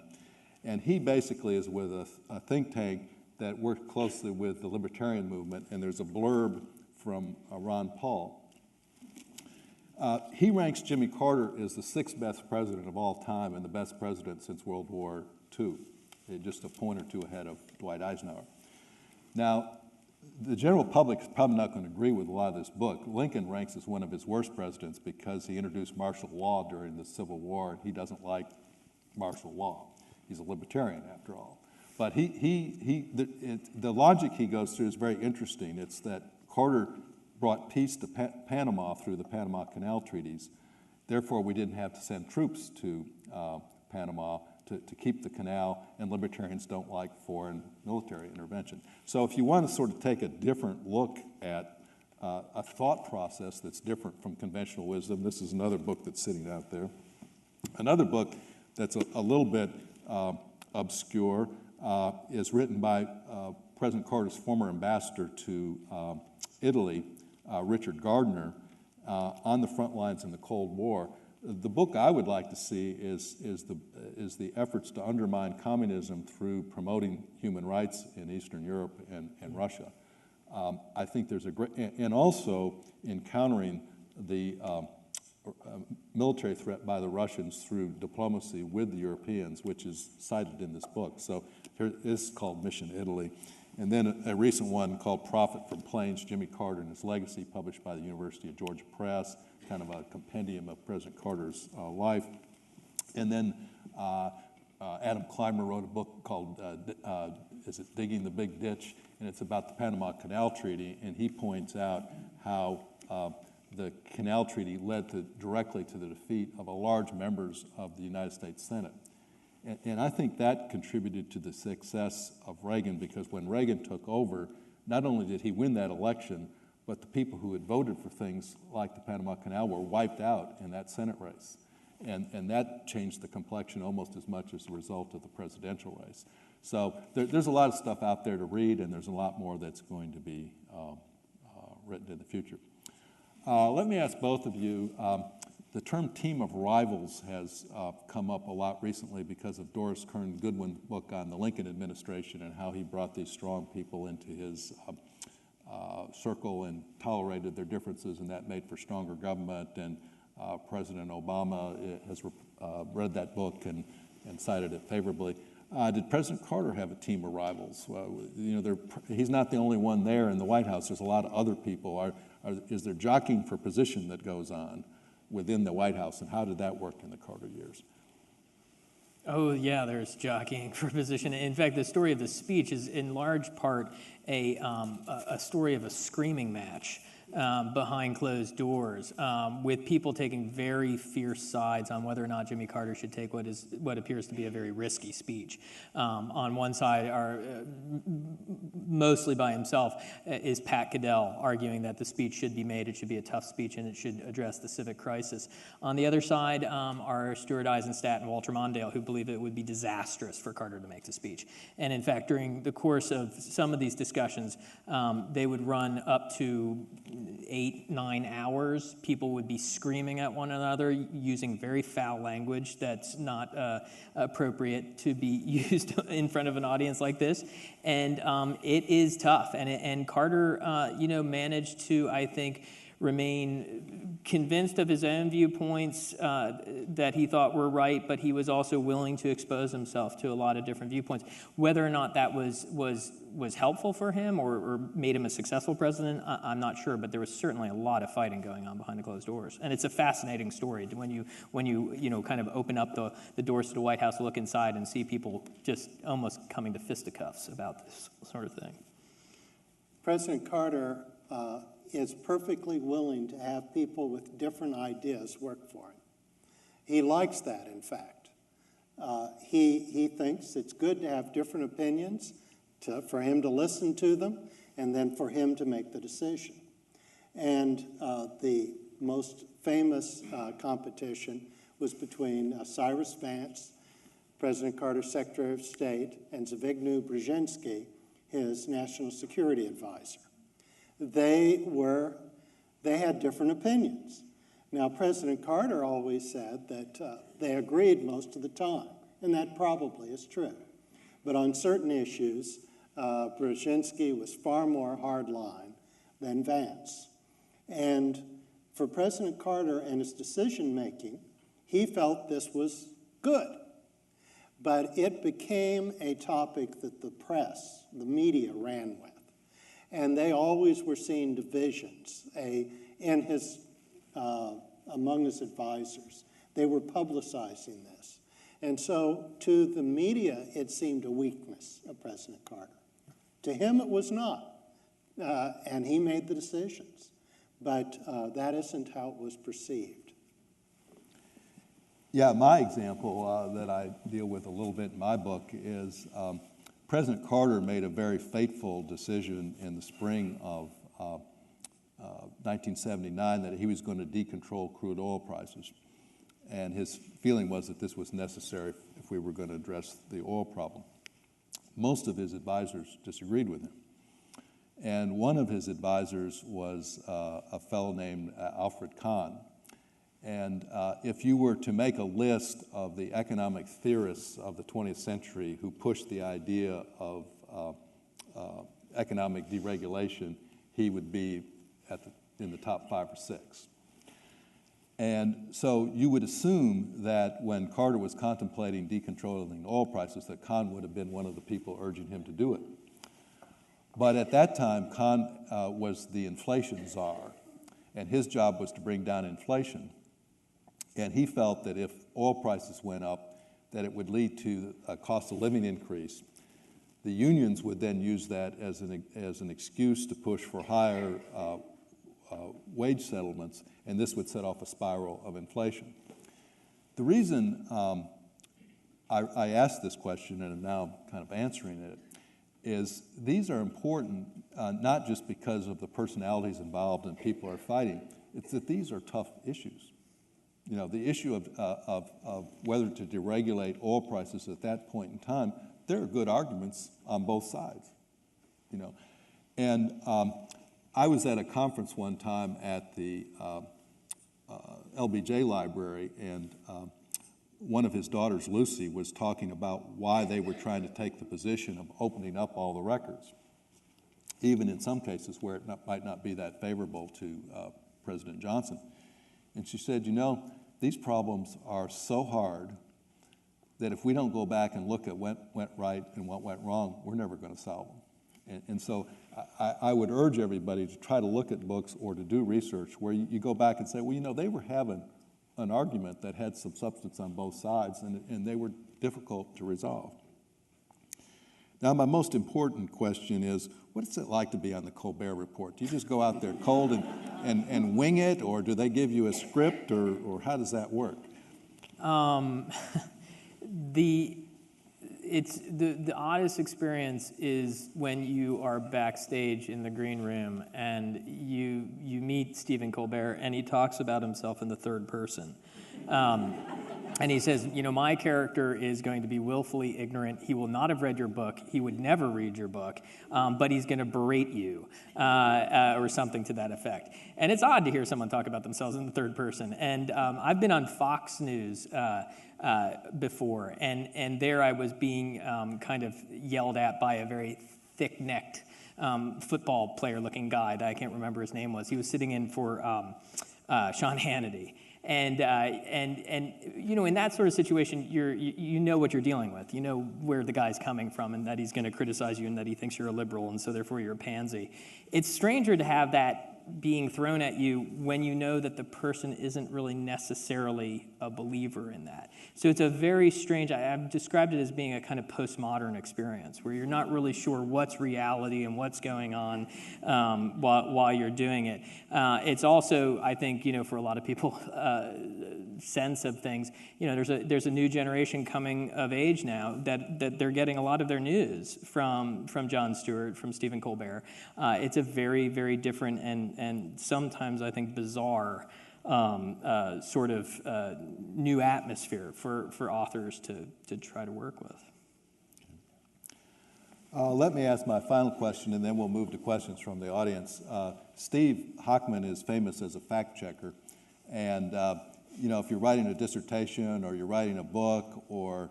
and he basically is with a think tank that worked closely with the libertarian movement, and there's a blurb from Ron Paul. He ranks Jimmy Carter as the sixth best president of all time and the best president since World War II, just a point or two ahead of Dwight Eisenhower. Now, the general public is probably not going to agree with a lot of this book. Lincoln ranks as one of his worst presidents because he introduced martial law during the Civil War, and he doesn't like martial law. He's a libertarian, after all. But the logic he goes through is very interesting. It's that Carter brought peace to Panama through the Panama Canal treaties. Therefore, we didn't have to send troops to Panama to keep the canal, and libertarians don't like foreign military intervention. So if you want to sort of take a different look at a thought process that's different from conventional wisdom, this is another book that's sitting out there. Another book that's a little bit obscure is written by President Carter's former ambassador to Italy, Richard Gardner, on the front lines in the Cold War. The book I would like to see is the efforts to undermine communism through promoting human rights in Eastern Europe and Russia. I think there's a great, and also encountering the military threat by the Russians through diplomacy with the Europeans, which is cited in this book. So here, this is called Mission Italy. And then a recent one called Profit from Planes, Jimmy Carter and His Legacy, published by the University of Georgia Press, kind of a compendium of President Carter's life. And then Adam Clymer wrote a book called, is it Digging the Big Ditch? And it's about the Panama Canal Treaty, and he points out how the Canal Treaty led directly to the defeat of a large members of the United States Senate. And I think that contributed to the success of Reagan, because when Reagan took over, not only did he win that election, but the people who had voted for things like the Panama Canal were wiped out in that Senate race. And that changed the complexion almost as much as the result of the presidential race. So there's a lot of stuff out there to read, and there's a lot more that's going to be written in the future. Let me ask both of you, the term team of rivals has come up a lot recently because of Doris Kearns Goodwin's book on the Lincoln administration and how he brought these strong people into his circle and tolerated their differences, and that made for stronger government. And President Obama has read that book and cited it favorably. Did President Carter have a team of rivals? He's not the only one there in the White House. There's a lot of other people. Is there jockeying for position that goes on? within the White House, and how did that work in the Carter years? Oh, yeah, there's jockeying for position. In fact, the story of the speech is in large part a story of a screaming match behind closed doors, with people taking very fierce sides on whether or not Jimmy Carter should take what appears to be a very risky speech. On one side, mostly by himself, is Pat Goodell arguing that the speech should be made, it should be a tough speech, and it should address the civic crisis. On the other side are Stuart Eizenstat and Walter Mondale, who believe it would be disastrous for Carter to make the speech. And in fact, during the course of some of these discussions, they would run up to 8-9 hours. People would be screaming at one another using very foul language that's not appropriate to be used in front of an audience like this. And it is tough. And Carter, managed to, I think, remain convinced of his own viewpoints that he thought were right, but he was also willing to expose himself to a lot of different viewpoints. Whether or not that was helpful for him or made him a successful president, I'm not sure, but there was certainly a lot of fighting going on behind the closed doors. And it's a fascinating story when you kind of open up the doors to the White House, look inside, and see people just almost coming to fisticuffs about this sort of thing. President Carter is perfectly willing to have people with different ideas work for him. He likes that, in fact. He thinks it's good to have different opinions, for him to listen to them, and then for him to make the decision. And the most famous competition was between Cyrus Vance, President Carter's Secretary of State, and Zbigniew Brzezinski, his national security advisor. They had different opinions. Now, President Carter always said that they agreed most of the time, and that probably is true. But on certain issues, Brzezinski was far more hardline than Vance. And for President Carter and his decision-making, he felt this was good. But it became a topic that the press, the media, ran with. And they always were seeing divisions among his advisors. They were publicizing this. And so to the media, it seemed a weakness of President Carter. To him, it was not. And he made the decisions. But that isn't how it was perceived. Yeah, my example that I deal with a little bit in my book is President Carter made a very fateful decision in the spring of 1979 that he was going to decontrol crude oil prices. And his feeling was that this was necessary if we were going to address the oil problem. Most of his advisors disagreed with him. And one of his advisors was a fellow named Alfred Kahn. And if you were to make a list of the economic theorists of the 20th century who pushed the idea of economic deregulation, he would be in the top 5 or 6. And so you would assume that when Carter was contemplating decontrolling oil prices, that Kahn would have been one of the people urging him to do it. But at that time, Kahn was the inflation czar, and his job was to bring down inflation. And he felt that if oil prices went up, that it would lead to a cost of living increase. The unions would then use that as an excuse to push for higher wage settlements, and this would set off a spiral of inflation. The reason I asked this question, and am now kind of answering it, is these are important not just because of the personalities involved and people are fighting, it's that these are tough issues. You know, the issue of whether to deregulate oil prices at that point in time, there are good arguments on both sides, you know. And I was at a conference one time at the LBJ library, and one of his daughters, Lucy, was talking about why they were trying to take the position of opening up all the records, even in some cases where it might not be that favorable to President Johnson. And she said, you know, these problems are so hard that if we don't go back and look at what went right and what went wrong, we're never going to solve them. And so I would urge everybody to try to look at books or to do research where you go back and say, well, you know, they were having an argument that had some substance on both sides, and they were difficult to resolve. Now, my most important question is, what is it like to be on the Colbert Report? Do you just go out there cold and wing it, or do they give you a script, or how does that work? The oddest experience is when you are backstage in the green room and you meet Stephen Colbert and he talks about himself in the third person. And he says, you know, my character is going to be willfully ignorant. He will not have read your book. He would never read your book, but he's going to berate you or something to that effect. And it's odd to hear someone talk about themselves in the third person. And I've been on Fox News before, and there I was being kind of yelled at by a very thick-necked football player-looking guy that I can't remember his name was. He was sitting in for Sean Hannity. And you know, in that sort of situation, you know what you're dealing with. You know where the guy's coming from, and that he's going to criticize you, and that he thinks you're a liberal, and so therefore you're a pansy. It's stranger to have that being thrown at you when you know that the person isn't really necessarily a believer in that. So it's a very strange, I've described it as being a kind of postmodern experience where you're not really sure what's reality and what's going on while you're doing it. It's also, I think, you know, for a lot of people, sense of things, you know, there's a new generation coming of age now that they're getting a lot of their news from Jon Stewart, from Stephen Colbert. It's a very, very different and sometimes I think bizarre sort of new atmosphere for authors to try to work with. Let me ask my final question, and then we'll move to questions from the audience. Steve Hochman is famous as a fact checker, and you know, if you're writing a dissertation or you're writing a book or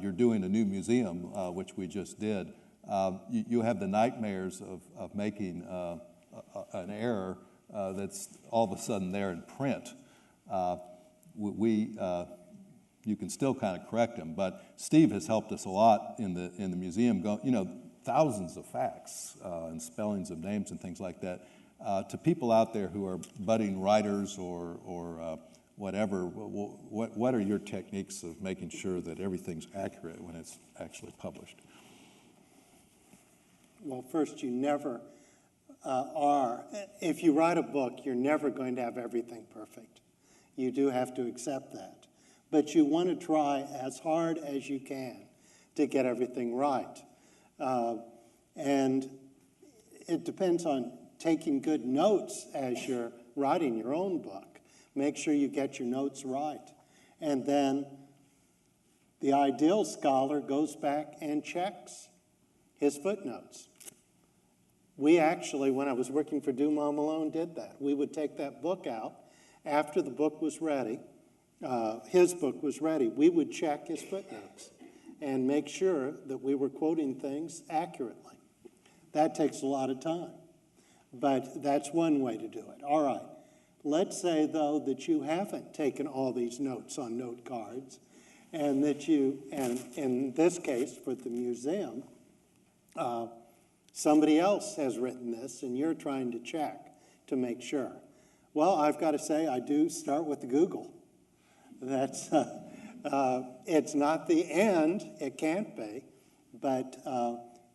you're doing a new museum, which we just did, you have the nightmares of making an error that's all of a sudden there in print. You can still kind of correct them, but Steve has helped us a lot in the museum. You know, thousands of facts and spellings of names and things like that. To people out there who are budding writers or whatever, what are your techniques of making sure that everything's accurate when it's actually published? Well, first, you never are. If you write a book, you're never going to have everything perfect. You do have to accept that. But you want to try as hard as you can to get everything right. And it depends on taking good notes as you're writing your own book. Make sure you get your notes right. And then the ideal scholar goes back and checks his footnotes. We actually, when I was working for Dumont Malone, did that. We would take that book out after the book was ready, his book was ready. We would check his footnotes and make sure that we were quoting things accurately. That takes a lot of time, but that's one way to do it. All right. Let's say, though, that you haven't taken all these notes on note cards, and that you, and in this case, for the museum, somebody else has written this, and you're trying to check to make sure. Well, I've got to say, I do start with Google. That's, it's not the end, it can't be, but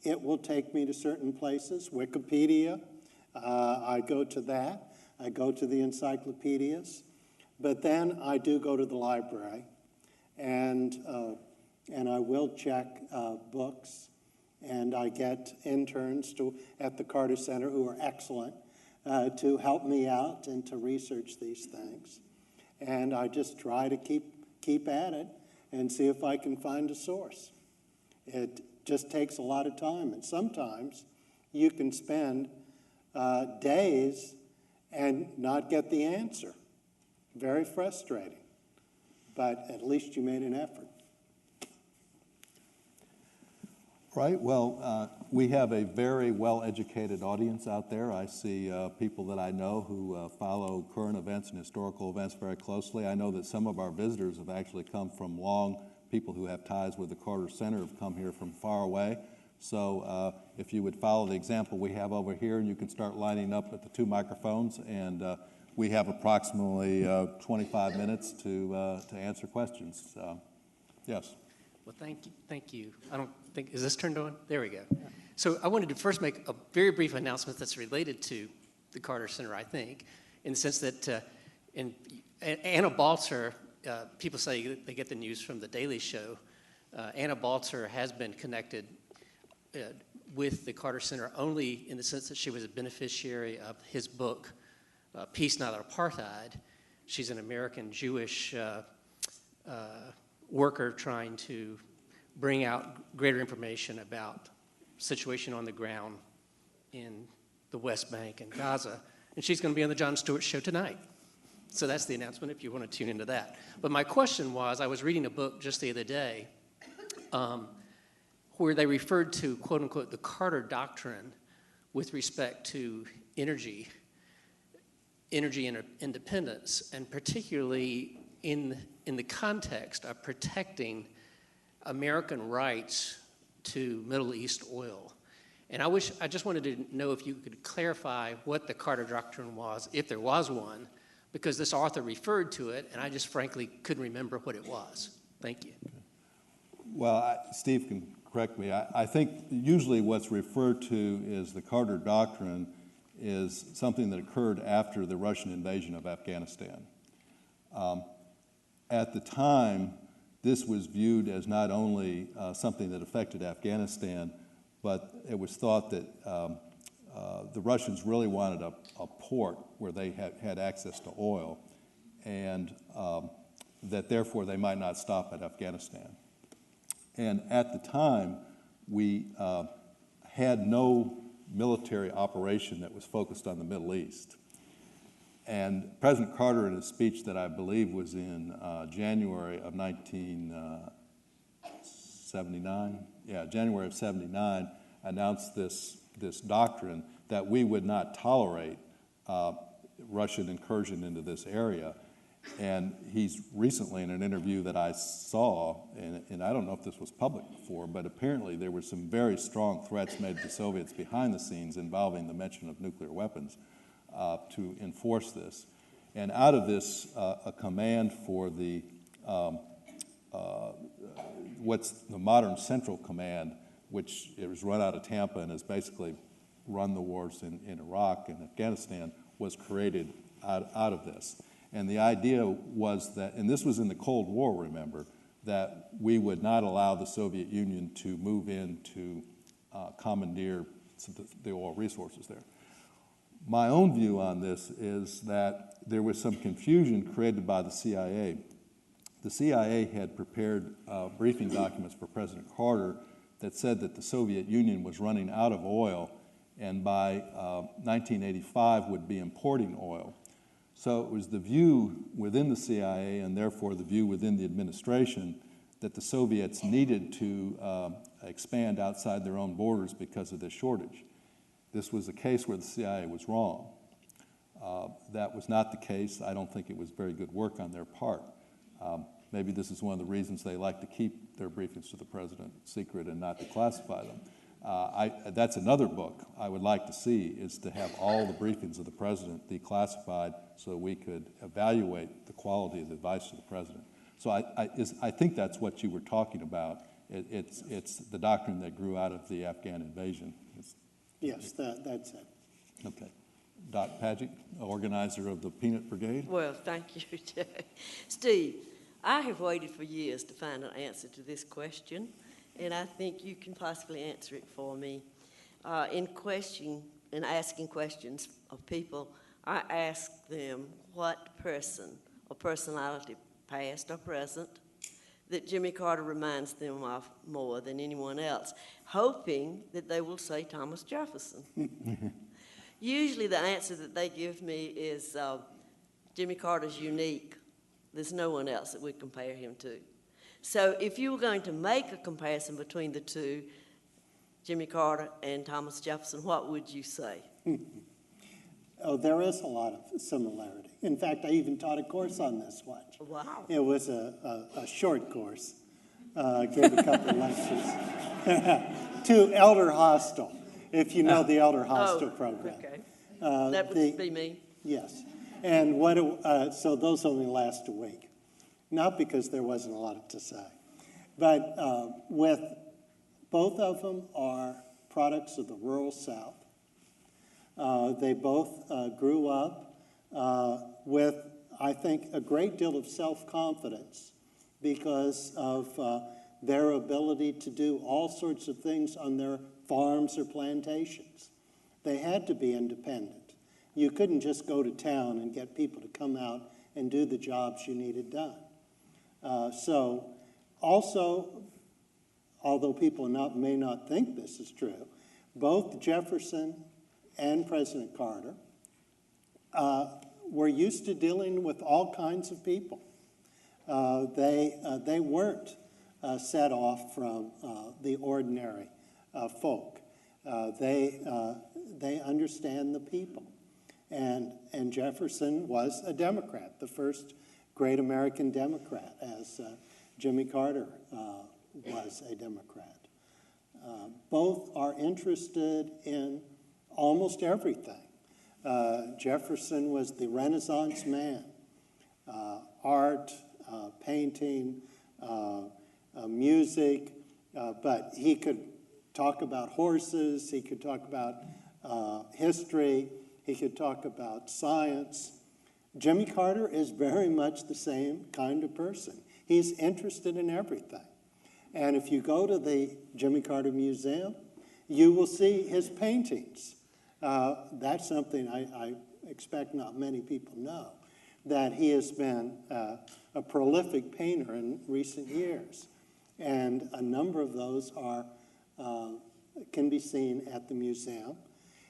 it will take me to certain places. Wikipedia, I go to that. I go to the encyclopedias, but then I do go to the library, and I will check books, and I get interns at the Carter Center who are excellent to help me out and to research these things, and I just try to keep at it and see if I can find a source. It just takes a lot of time, and sometimes you can spend days and not get the answer. Very frustrating, but at least you made an effort. Right, well, we have a very well-educated audience out there. I see people that I know who follow current events and historical events very closely. I know that some of our visitors have actually come from people who have ties with the Carter Center have come here from far away. So if you would follow the example we have over here, and you can start lining up at the two microphones, and we have approximately 25 minutes to answer questions. Yes. Well, thank you. I don't think, is this turned on? There we go. So I wanted to first make a very brief announcement that's related to the Carter Center, I think, in the sense that Anna Balzer, people say they get the news from the Daily Show. Anna Balzer has been connected with the Carter Center only in the sense that she was a beneficiary of his book, Peace Not Apartheid. She's an American Jewish worker trying to bring out greater information about the situation on the ground in the West Bank and Gaza. And she's going to be on the Jon Stewart Show tonight. So that's the announcement if you want to tune into that. But my question was, I was reading a book just the other day where they referred to, quote unquote, the Carter Doctrine with respect to energy independence, and particularly in the context of protecting American rights to Middle East oil. And I just wanted to know if you could clarify what the Carter Doctrine was, if there was one, because this author referred to it, and I just frankly couldn't remember what it was. Thank you. Well, Steve can correct me. I think usually what's referred to as the Carter Doctrine is something that occurred after the Russian invasion of Afghanistan. At the time, this was viewed as not only something that affected Afghanistan, but it was thought that the Russians really wanted a port where they had access to oil, and that therefore they might not stop at Afghanistan. And at the time, we had no military operation that was focused on the Middle East. And President Carter, in a speech that I believe was in January of 1979, January of 79, announced this doctrine that we would not tolerate Russian incursion into this area. And he's recently, in an interview that I saw, and I don't know if this was public before, but apparently there were some very strong threats made to the Soviets behind the scenes involving the mention of nuclear weapons to enforce this. And out of this, a command for the what's the modern Central Command, which it was run out of Tampa and has basically run the wars in Iraq and Afghanistan, was created out of this. And the idea was that, and this was in the Cold War, remember, that we would not allow the Soviet Union to move in to commandeer the oil resources there. My own view on this is that there was some confusion created by the CIA. The CIA had prepared briefing documents for President Carter that said that the Soviet Union was running out of oil and by 1985 would be importing oil. So it was the view within the CIA, and therefore the view within the administration, that the Soviets needed to expand outside their own borders because of this shortage. This was a case where the CIA was wrong. That was not the case. I don't think it was very good work on their part. Maybe this is one of the reasons they like to keep their briefings to the president secret and not to classify them. That's another book I would like to see, is to have all the briefings of the president declassified so we could evaluate the quality of the advice to the president. So I think that's what you were talking about. It's the doctrine that grew out of the Afghan invasion. Yes, that's it. Okay. Doc Padgett, organizer of the Peanut Brigade. Well, thank you, Jay. Steve, I have waited for years to find an answer to this question, and I think you can possibly answer it for me. In asking questions of people, I ask them what person or personality, past or present, that Jimmy Carter reminds them of more than anyone else, hoping that they will say Thomas Jefferson. Usually the answer that they give me is Jimmy Carter's unique. There's no one else that we compare him to. So if you were going to make a comparison between the two, Jimmy Carter and Thomas Jefferson, what would you say? Oh, there is a lot of similarity. In fact, I even taught a course on this one. Wow. It was a short course. Gave a couple of lectures to Elder Hostel, if you know the Elder Hostel program. Okay. That would be me. Yes. And so those only last a week. Not because there wasn't a lot to say. But with both of them are products of the rural South. They both grew up with, I think, a great deal of self-confidence because of their ability to do all sorts of things on their farms or plantations. They had to be independent. You couldn't just go to town and get people to come out and do the jobs you needed done. So also, although people may not think this is true, both Jefferson and President Carter were used to dealing with all kinds of people. They weren't set off from the ordinary folk. They understand the people. And Jefferson was a Democrat, the first great American Democrat, as Jimmy Carter was a Democrat. Both are interested in almost everything. Jefferson was the Renaissance man. Art, painting, music, but he could talk about horses, he could talk about history, he could talk about science. Jimmy Carter is very much the same kind of person. He's interested in everything. And if you go to the Jimmy Carter Museum, you will see his paintings. That's something I expect not many people know, that he has been a prolific painter in recent years. And a number of those can be seen at the museum.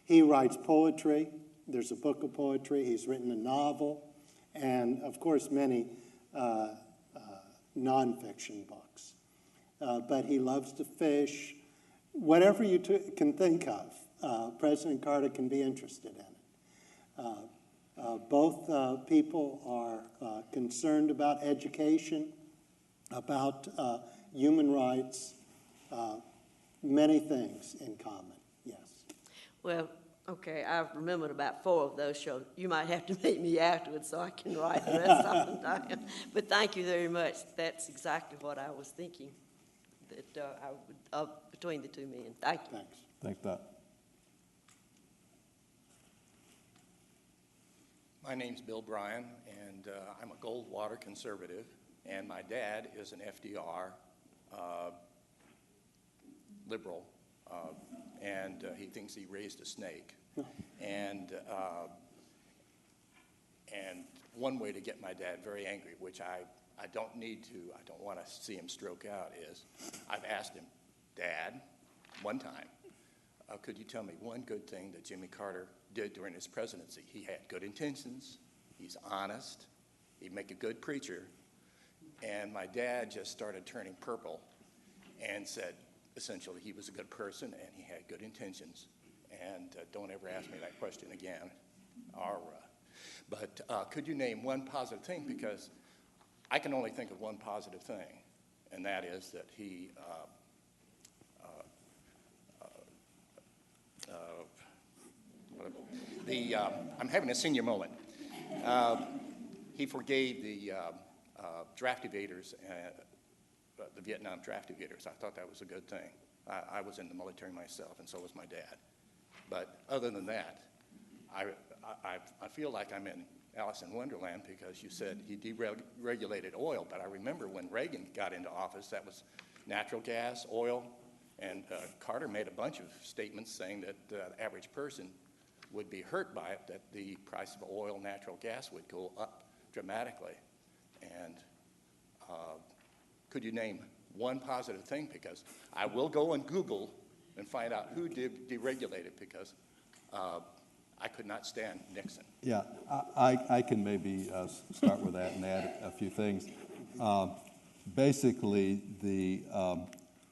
He writes poetry. There's a book of poetry. He's written a novel. And, of course, many nonfiction books. But he loves to fish. Whatever you can think of, President Carter can be interested in it. Both people are concerned about education, about human rights, many things in common, yes. Well, okay, I've remembered about 4 of those, so you might have to meet me afterwards so I can write the rest of them down. But thank you very much. That's exactly what I was thinking, that I would, between the 2 men. Thank you. Thanks. Thanks, Doc. My name's Bill Bryan, and I'm a Goldwater conservative, and my dad is an FDR liberal, and he thinks he raised a snake. And one way to get my dad very angry, which I don't need to, I don't want to see him stroke out, is I've asked him, Dad, one time, could you tell me one good thing that Jimmy Carter did during his presidency? He had good intentions, he's honest, he'd make a good preacher, and my dad just started turning purple and said, essentially, he was a good person and he had good intentions. And don't ever ask me that question again. But could you name one positive thing? Because I can only think of one positive thing, and that is that he I'm having a senior moment. He forgave the draft evaders, the Vietnam draft evaders. I thought that was a good thing. I was in the military myself, and so was my dad. But other than that, I feel like I'm in Alice in Wonderland, because you said he deregulated oil, but I remember when Reagan got into office, that was natural gas, oil, and Carter made a bunch of statements saying that the average person would be hurt by it, that the price of oil, natural gas would go up dramatically. And could you name one positive thing? Because I will go and Google and find out who deregulated it, because I could not stand Nixon. Yeah, I can maybe start with that and add a few things. Basically, the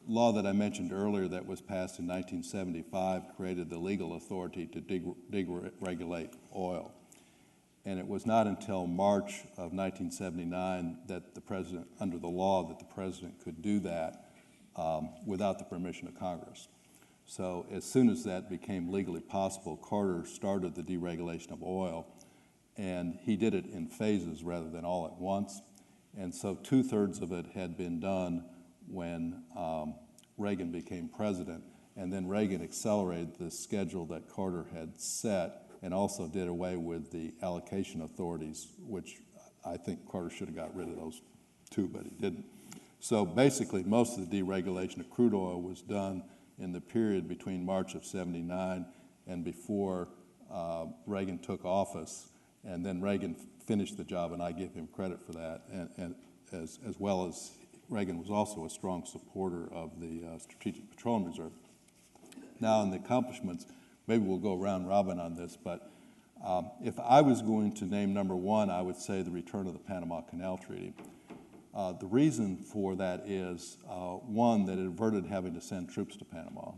law that I mentioned earlier that was passed in 1975 created the legal authority to deregulate oil. And it was not until March of 1979 that the president, under the law, that the president could do that without the permission of Congress. So as soon as that became legally possible, Carter started the deregulation of oil. and he did it in phases rather than all at once. And so 2/3 of it had been done when Reagan became president, and then Reagan accelerated the schedule that Carter had set and also did away with the allocation authorities, which I think Carter should have got rid of those too, but he didn't. So basically, most of the deregulation of crude oil was done in the period between March of '79 and before Reagan took office. And then Reagan finished the job, and I give him credit for that. And as well as Reagan was also a strong supporter of the Strategic Petroleum Reserve. Now, in the accomplishments, maybe we'll go round robin on this, but if I was going to name number one, I would say the return of the Panama Canal Treaty. The reason for that is, one, that it averted having to send troops to Panama.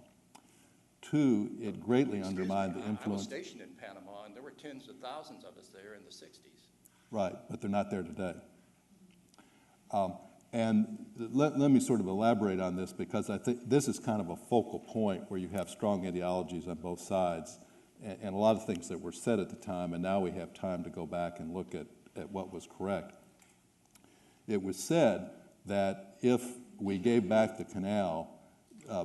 Two, it greatly undermined the influence. I was stationed in Panama, and there were tens of thousands of us there in the 60s. Right, but they're not there today. And let me sort of elaborate on this, because I think this is kind of a focal point where you have strong ideologies on both sides, and a lot of things that were said at the time, and now we have time to go back and look at what was correct. It was said that if we gave back the canal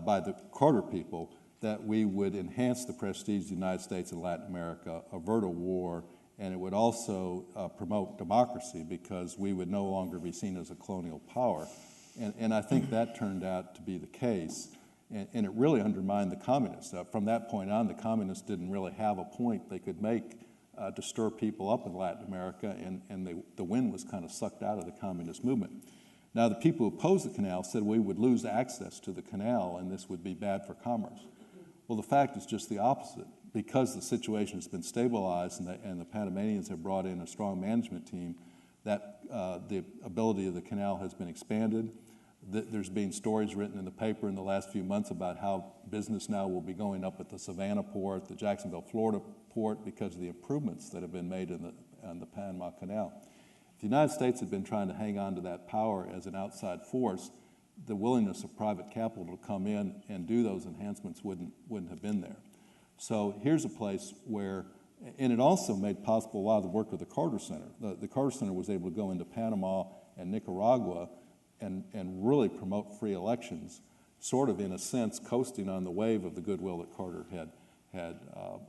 by the Carter people, that we would enhance the prestige of the United States and Latin America, avert a war, and it would also promote democracy because we would no longer be seen as a colonial power. And I think that turned out to be the case, and it really undermined the communists. From that point on, the communists didn't really have a point they could make to stir people up in Latin America, and the wind was kind of sucked out of the communist movement. Now, the people who opposed the canal said we would lose access to the canal and this would be bad for commerce. Well, the fact is just the opposite. Because the situation has been stabilized and the Panamanians have brought in a strong management team, that the ability of the canal has been expanded. There's been stories written in the paper in the last few months about how business now will be going up at the Savannah port, the Jacksonville, Florida port, because of the improvements that have been made on the Panama Canal. If the United States had been trying to hang on to that power as an outside force, the willingness of private capital to come in and do those enhancements wouldn't have been there. So here's a place where, and it also made possible a lot of the work of the Carter Center. The Carter Center was able to go into Panama and Nicaragua and really promote free elections, sort of in a sense coasting on the wave of the goodwill that Carter had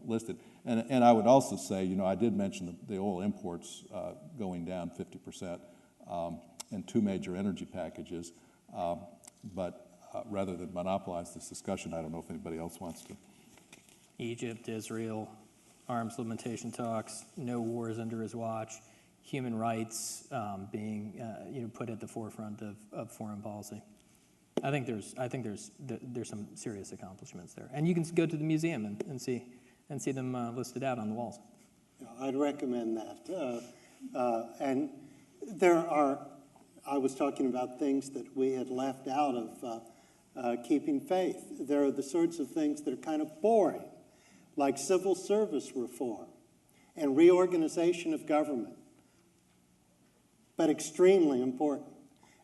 listed. And I would also say, I did mention the oil imports going down 50% and two major energy packages, but rather than monopolize this discussion, I don't know if anybody else wants to. Egypt, Israel, arms limitation talks, no wars under his watch, human rights being put at the forefront of foreign policy. I think there's some serious accomplishments there, and you can go to the museum and see them listed out on the walls. I'd recommend that. And I was talking about things that we had left out of keeping faith. There are the sorts of things that are kind of boring, like civil service reform and reorganization of government, but extremely important.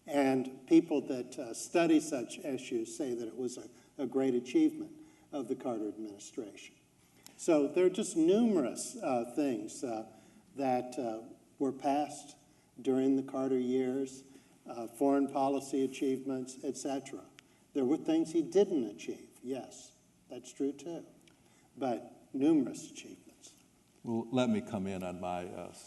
And people that study such issues say that it was a great achievement of the Carter administration. So there are just numerous things that were passed during the Carter years, foreign policy achievements, etc. There were things he didn't achieve, yes, that's true too, but numerous achievements. Well, let me come in on my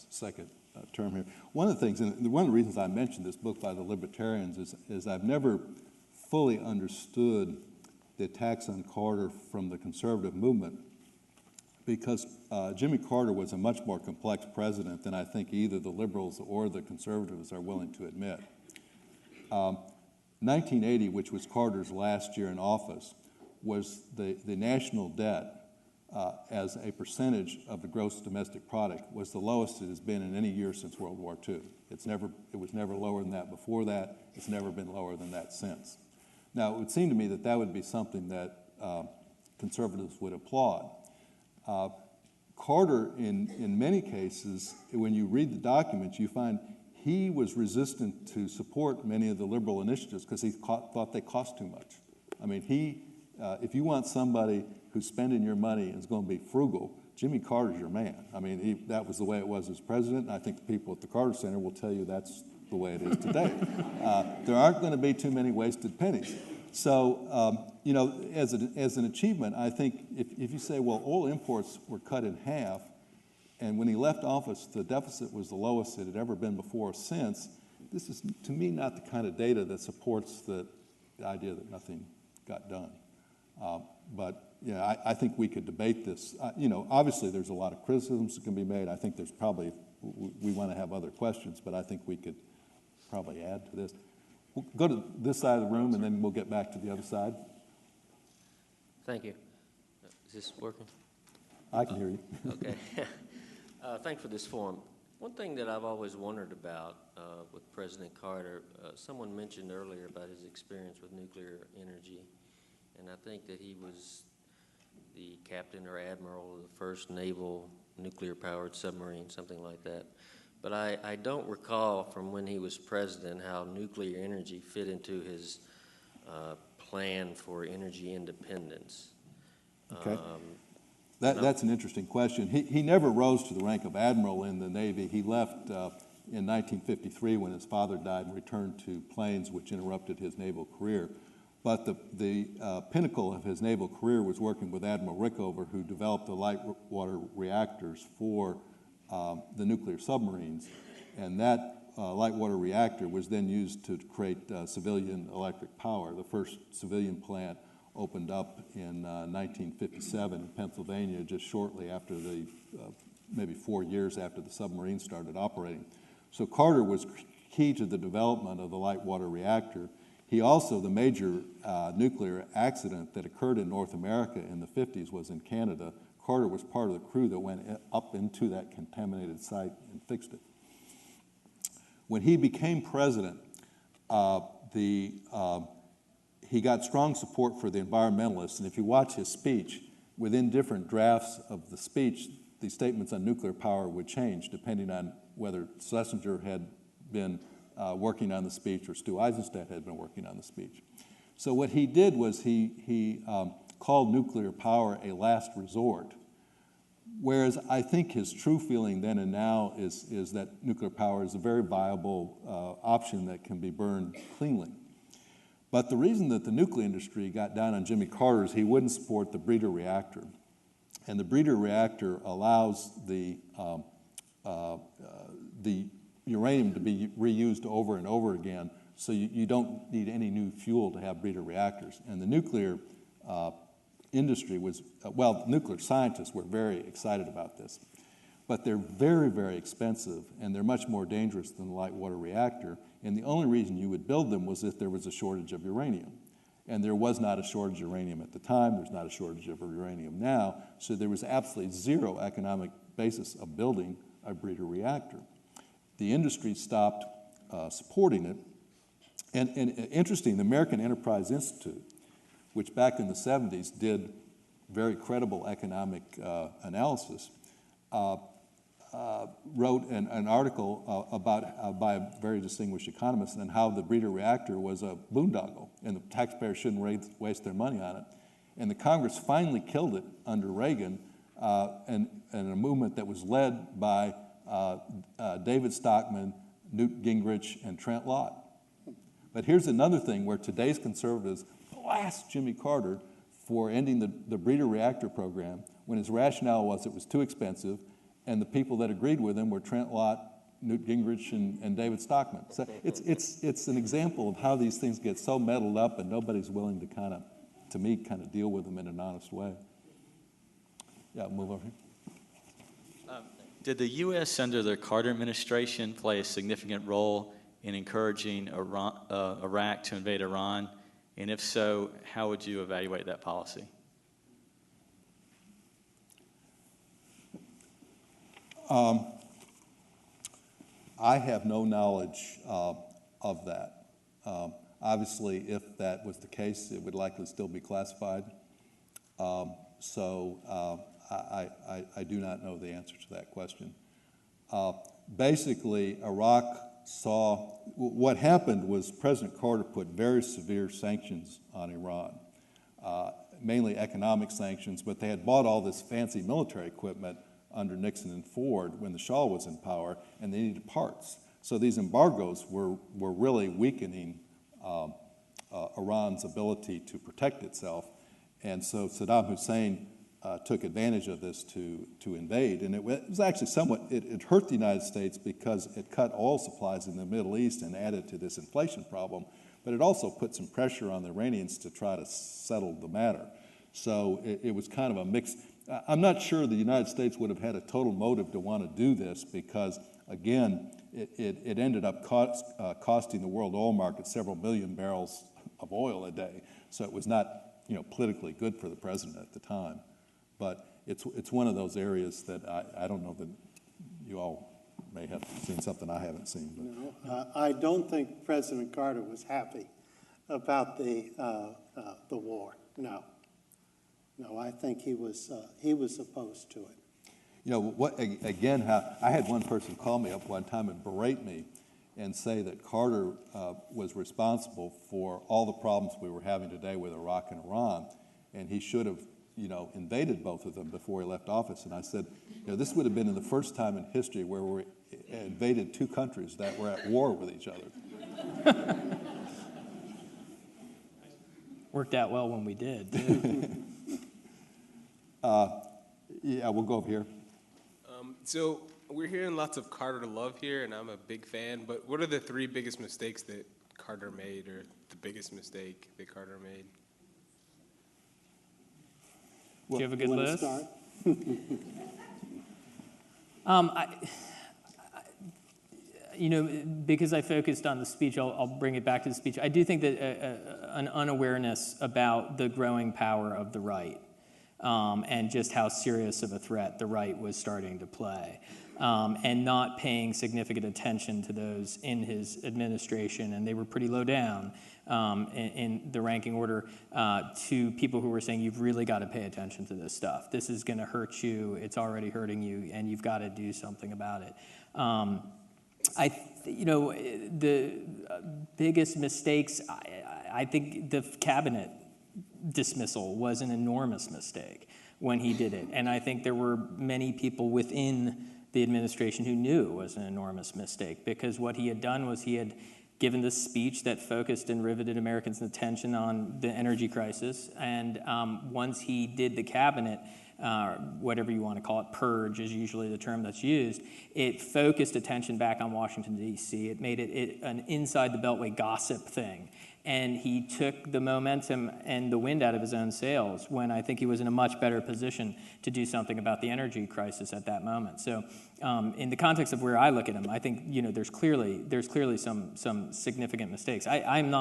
second term here. One of the things, and one of the reasons I mentioned this book by the libertarians is I've never fully understood the attacks on Carter from the conservative movement, because Jimmy Carter was a much more complex president than I think either the liberals or the conservatives are willing to admit. 1980, which was Carter's last year in office, was the national debt as a percentage of the gross domestic product was the lowest it has been in any year since World War II. It was never lower than that before that. It's never been lower than that since. Now, it would seem to me that would be something that conservatives would applaud. Carter, in many cases, when you read the documents, you find he was resistant to support many of the liberal initiatives because he thought they cost too much. I mean, if you want somebody who's spending your money and is going to be frugal, Jimmy Carter's your man. I mean, that was the way it was as president, and I think the people at the Carter Center will tell you that's the way it is today. There aren't going to be too many wasted pennies. So, you know, as an achievement, I think if you say, well, oil imports were cut in half, and when he left office, the deficit was the lowest it had ever been before or since, this is, to me, not the kind of data that supports the idea that nothing got done. But, yeah, I think we could debate this. You know, obviously there's a lot of criticisms that can be made. I think there's probably, we want to have other questions, but I think we could probably add to this. We'll go to this side of the room, and then we'll get back to the other side. Thank you. Is this working? I can hear you. Okay. Thanks for this forum. One thing that I've always wondered about with President Carter, someone mentioned earlier about his experience with nuclear energy, and I think that he was the captain or admiral of the first naval nuclear-powered submarine, something like that. But I don't recall from when he was president how nuclear energy fit into his plan for energy independence. Okay. That's an interesting question. He never rose to the rank of admiral in the Navy. He left in 1953 when his father died and returned to planes, which interrupted his naval career. But the pinnacle of his naval career was working with Admiral Rickover, who developed the light water reactors for the nuclear submarines. And that light water reactor was then used to create civilian electric power. The first civilian plant opened up in 1957 in Pennsylvania, just shortly after maybe 4 years after the submarine started operating. So Carter was key to the development of the light water reactor. He also, the major nuclear accident that occurred in North America in the 50s was in Canada. Carter was part of the crew that went up into that contaminated site and fixed it. When he became president, he got strong support for the environmentalists, and if you watch his speech, within different drafts of the speech, the statements on nuclear power would change depending on whether Schlesinger had been working on the speech or Stu Eisenstadt had been working on the speech. So what he did was he called nuclear power a last resort, whereas I think his true feeling then and now is that nuclear power is a very viable option that can be burned cleanly. But the reason that the nuclear industry got down on Jimmy Carter is he wouldn't support the breeder reactor. And the breeder reactor allows the uranium to be reused over and over again, so you don't need any new fuel to have breeder reactors. And the nuclear industry was, nuclear scientists were very excited about this. But they're very, very expensive, and they're much more dangerous than the light water reactor. And the only reason you would build them was if there was a shortage of uranium. And there was not a shortage of uranium at the time. There's not a shortage of uranium now. So there was absolutely zero economic basis of building a breeder reactor. The industry stopped supporting it. And interesting, the American Enterprise Institute, which back in the 70s did very credible economic analysis, wrote an article by a very distinguished economist on how the breeder reactor was a boondoggle and the taxpayers shouldn't waste their money on it. And the Congress finally killed it under Reagan and a movement that was led by David Stockman, Newt Gingrich, and Trent Lott. But here's another thing where today's conservatives blast Jimmy Carter for ending the breeder reactor program when his rationale was it was too expensive, and the people that agreed with him were Trent Lott, Newt Gingrich, and David Stockman. So it's an example of how these things get so muddled up and nobody's willing to kind of deal with them in an honest way. Yeah, move over here. Did the U.S. under the Carter administration play a significant role in encouraging Iraq to invade Iran? And if so, how would you evaluate that policy? I have no knowledge of that. Obviously, if that was the case, it would likely still be classified. So I do not know the answer to that question. Basically, Iraq saw, what happened was President Carter put very severe sanctions on Iran. mainly economic sanctions, but they had bought all this fancy military equipment under Nixon and Ford when the Shah was in power, and they needed parts. So these embargoes were really weakening Iran's ability to protect itself. And so Saddam Hussein took advantage of this to invade. And it was actually somewhat, it hurt the United States because it cut oil supplies in the Middle East and added to this inflation problem. But it also put some pressure on the Iranians to try to settle the matter. So it was kind of a mix. I'm not sure the United States would have had a total motive to want to do this because, again, it ended up costing the world oil market several million barrels of oil a day. So it was not, politically good for the president at the time. But it's one of those areas that I don't know that you all may have seen something I haven't seen. But. No, I don't think President Carter was happy about the war. No, I think he was opposed to it. I had one person call me up one time and berate me and say that Carter was responsible for all the problems we were having today with Iraq and Iran, and he should have, invaded both of them before he left office. And I said, this would have been the first time in history where we invaded two countries that were at war with each other. Worked out well when we did. Yeah, we'll go over here. So we're hearing lots of Carter love here, and I'm a big fan, but what are the three biggest mistakes that Carter made, or the biggest mistake that Carter made? Do you have a good list? Start? Because I focused on the speech, I'll bring it back to the speech. I do think that an unawareness about the growing power of the right and just how serious of a threat the right was starting to play, and not paying significant attention to those in his administration, and they were pretty low down in the ranking order, to people who were saying, you've really got to pay attention to this stuff. This is going to hurt you. It's already hurting you, and you've got to do something about it. The biggest mistakes, I think the cabinet dismissal was an enormous mistake when he did it. And I think there were many people within the administration who knew it was an enormous mistake, because what he had done was he had given this speech that focused and riveted Americans' attention on the energy crisis. And once he did the cabinet, whatever you want to call it, purge is usually the term that's used, it focused attention back on Washington, D.C. It made it an inside the Beltway gossip thing. And he took the momentum and the wind out of his own sails when I think he was in a much better position to do something about the energy crisis at that moment. So in the context of where I look at him, I think there's clearly some significant mistakes. I'm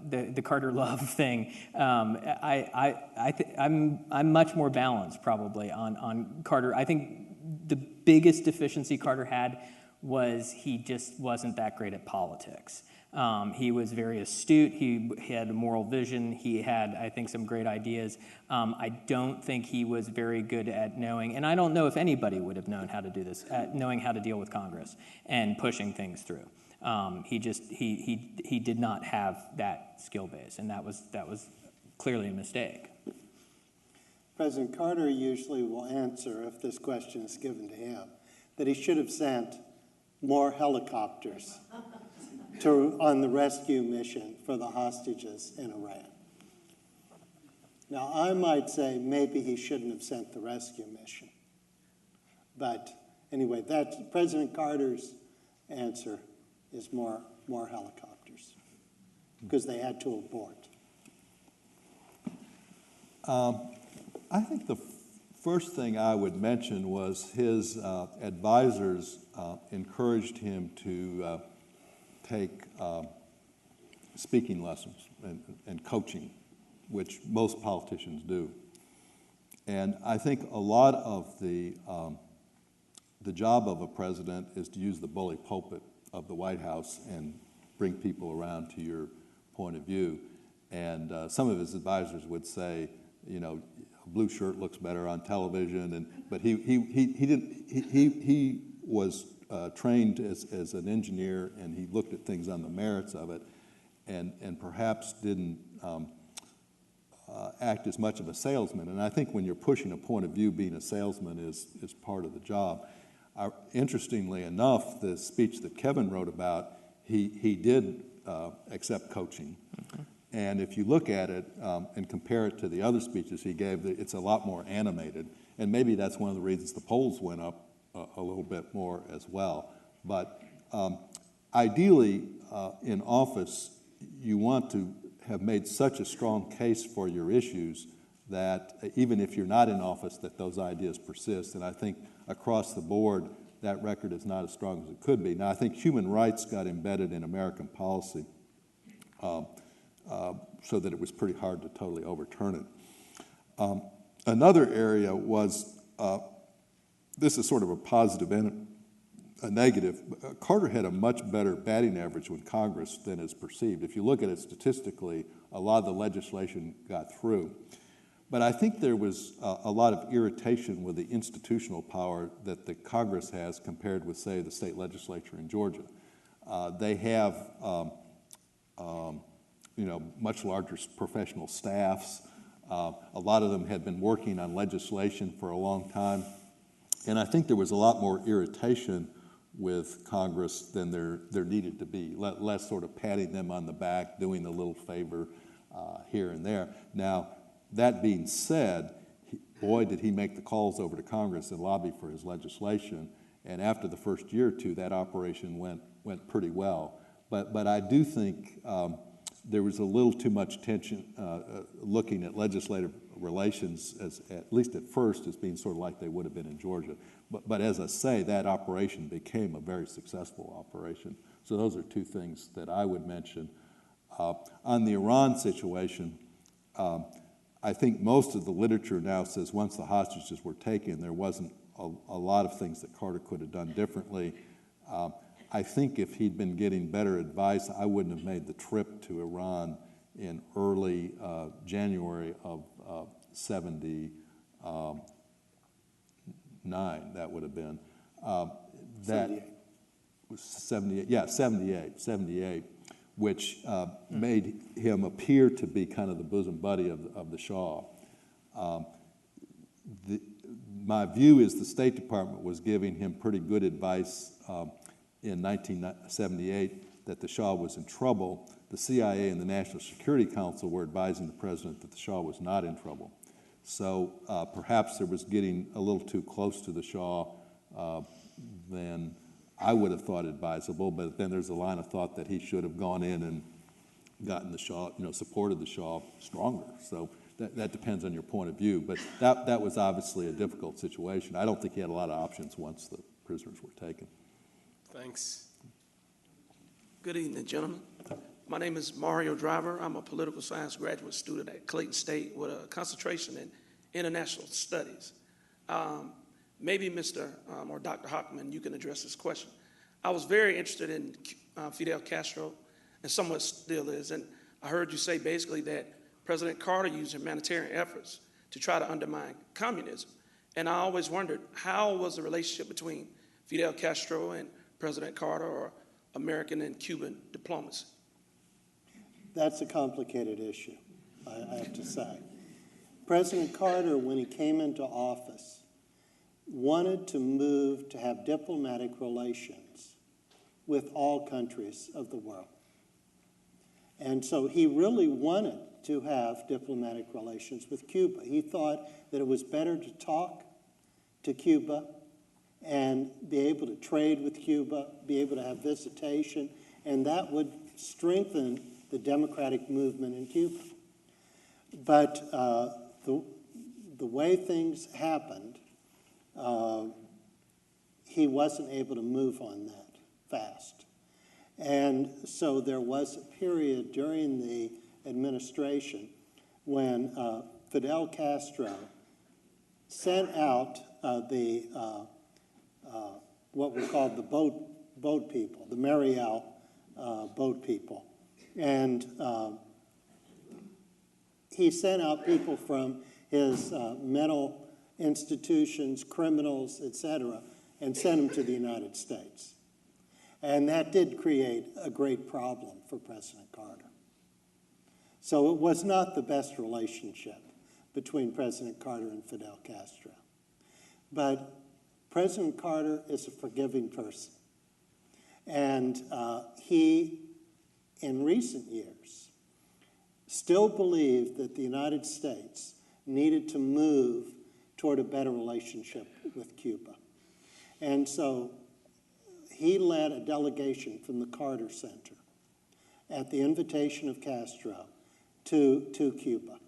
the Carter love thing. I'm much more balanced probably on Carter. I think the biggest deficiency Carter had was he just wasn't that great at politics. He was very astute. He had a moral vision. He had, I think, some great ideas. I don't think he was very good at knowing, and I don't know if anybody would have known how to do this, at knowing how to deal with Congress and pushing things through. He did not have that skill base, and that was clearly a mistake. President Carter usually will answer, if this question is given to him, that he should have sent more helicopters on the rescue mission for the hostages in Iran. Now, I might say maybe he shouldn't have sent the rescue mission. But anyway, President Carter's answer is more helicopters, because they had to abort. I think the first thing I would mention was his advisors encouraged him to take speaking lessons and coaching, which most politicians do. And I think a lot of the job of a president is to use the bully pulpit of the White House and bring people around to your point of view. And some of his advisors would say, a blue shirt looks better on television, but he was trained as an engineer, and he looked at things on the merits of it, and perhaps didn't act as much of a salesman. And I think when you're pushing a point of view, being a salesman is part of the job. Interestingly enough, the speech that Kevin wrote about, he did accept coaching. Mm-hmm. And if you look at it and compare it to the other speeches he gave, it's a lot more animated. And maybe that's one of the reasons the polls went up a little bit more as well. But ideally, in office, you want to have made such a strong case for your issues that even if you're not in office, that those ideas persist. And I think across the board, that record is not as strong as it could be. Now, I think human rights got embedded in American policy so that it was pretty hard to totally overturn it. Another area was, this is sort of a positive and a negative. Carter had a much better batting average with Congress than is perceived. If you look at it statistically, a lot of the legislation got through. But I think there was a lot of irritation with the institutional power that the Congress has compared with, say, the state legislature in Georgia. They have, much larger professional staffs. A lot of them had been working on legislation for a long time. And I think there was a lot more irritation with Congress than there needed to be, less sort of patting them on the back, doing a little favor here and there. Now, that being said, boy, did he make the calls over to Congress and lobby for his legislation. And after the first year or two, that operation went pretty well. But I do think there was a little too much tension looking at legislative relations, as at least at first, as being sort of like they would have been in Georgia. But as I say, that operation became a very successful operation. So those are two things that I would mention. On the Iran situation, I think most of the literature now says once the hostages were taken, there wasn't a lot of things that Carter could have done differently. I think if he'd been getting better advice, I wouldn't have made the trip to Iran in early January of 79, that would have been. That 78. Was 78, yeah, 78, which made him appear to be kind of the bosom buddy of the Shah. My view is the State Department was giving him pretty good advice in 1978 that the Shah was in trouble. The CIA and the National Security Council were advising the president that the Shah was not in trouble. So perhaps there was getting a little too close to the Shah than I would have thought advisable, but then there's a line of thought that he should have gone in and gotten the Shah, supported the Shah stronger. So that depends on your point of view, but that was obviously a difficult situation. I don't think he had a lot of options once the prisoners were taken. Thanks. Good evening, gentlemen. My name is Mario Driver. I'm a political science graduate student at Clayton State with a concentration in international studies. Maybe Mr. Or Dr. Hawkman, you can address this question. I was very interested in Fidel Castro, and somewhat still is, and I heard you say basically that President Carter used humanitarian efforts to try to undermine communism. And I always wondered, how was the relationship between Fidel Castro and President Carter, or American and Cuban diplomacy? That's a complicated issue, I have to say. President Carter, when he came into office, wanted to move to have diplomatic relations with all countries of the world. And so he really wanted to have diplomatic relations with Cuba. He thought that it was better to talk to Cuba and be able to trade with Cuba, be able to have visitation, and that would strengthen the democratic movement in Cuba. But the way things happened, he wasn't able to move on that fast. And so there was a period during the administration when Fidel Castro sent out what were called the boat people, the Mariel boat people. And he sent out people from his mental institutions, criminals, etc., and sent them to the United States. And that did create a great problem for President Carter. So it was not the best relationship between President Carter and Fidel Castro. But President Carter is a forgiving person. And he, in recent years, still believed that the United States needed to move toward a better relationship with Cuba. And so he led a delegation from the Carter Center at the invitation of Castro to Cuba.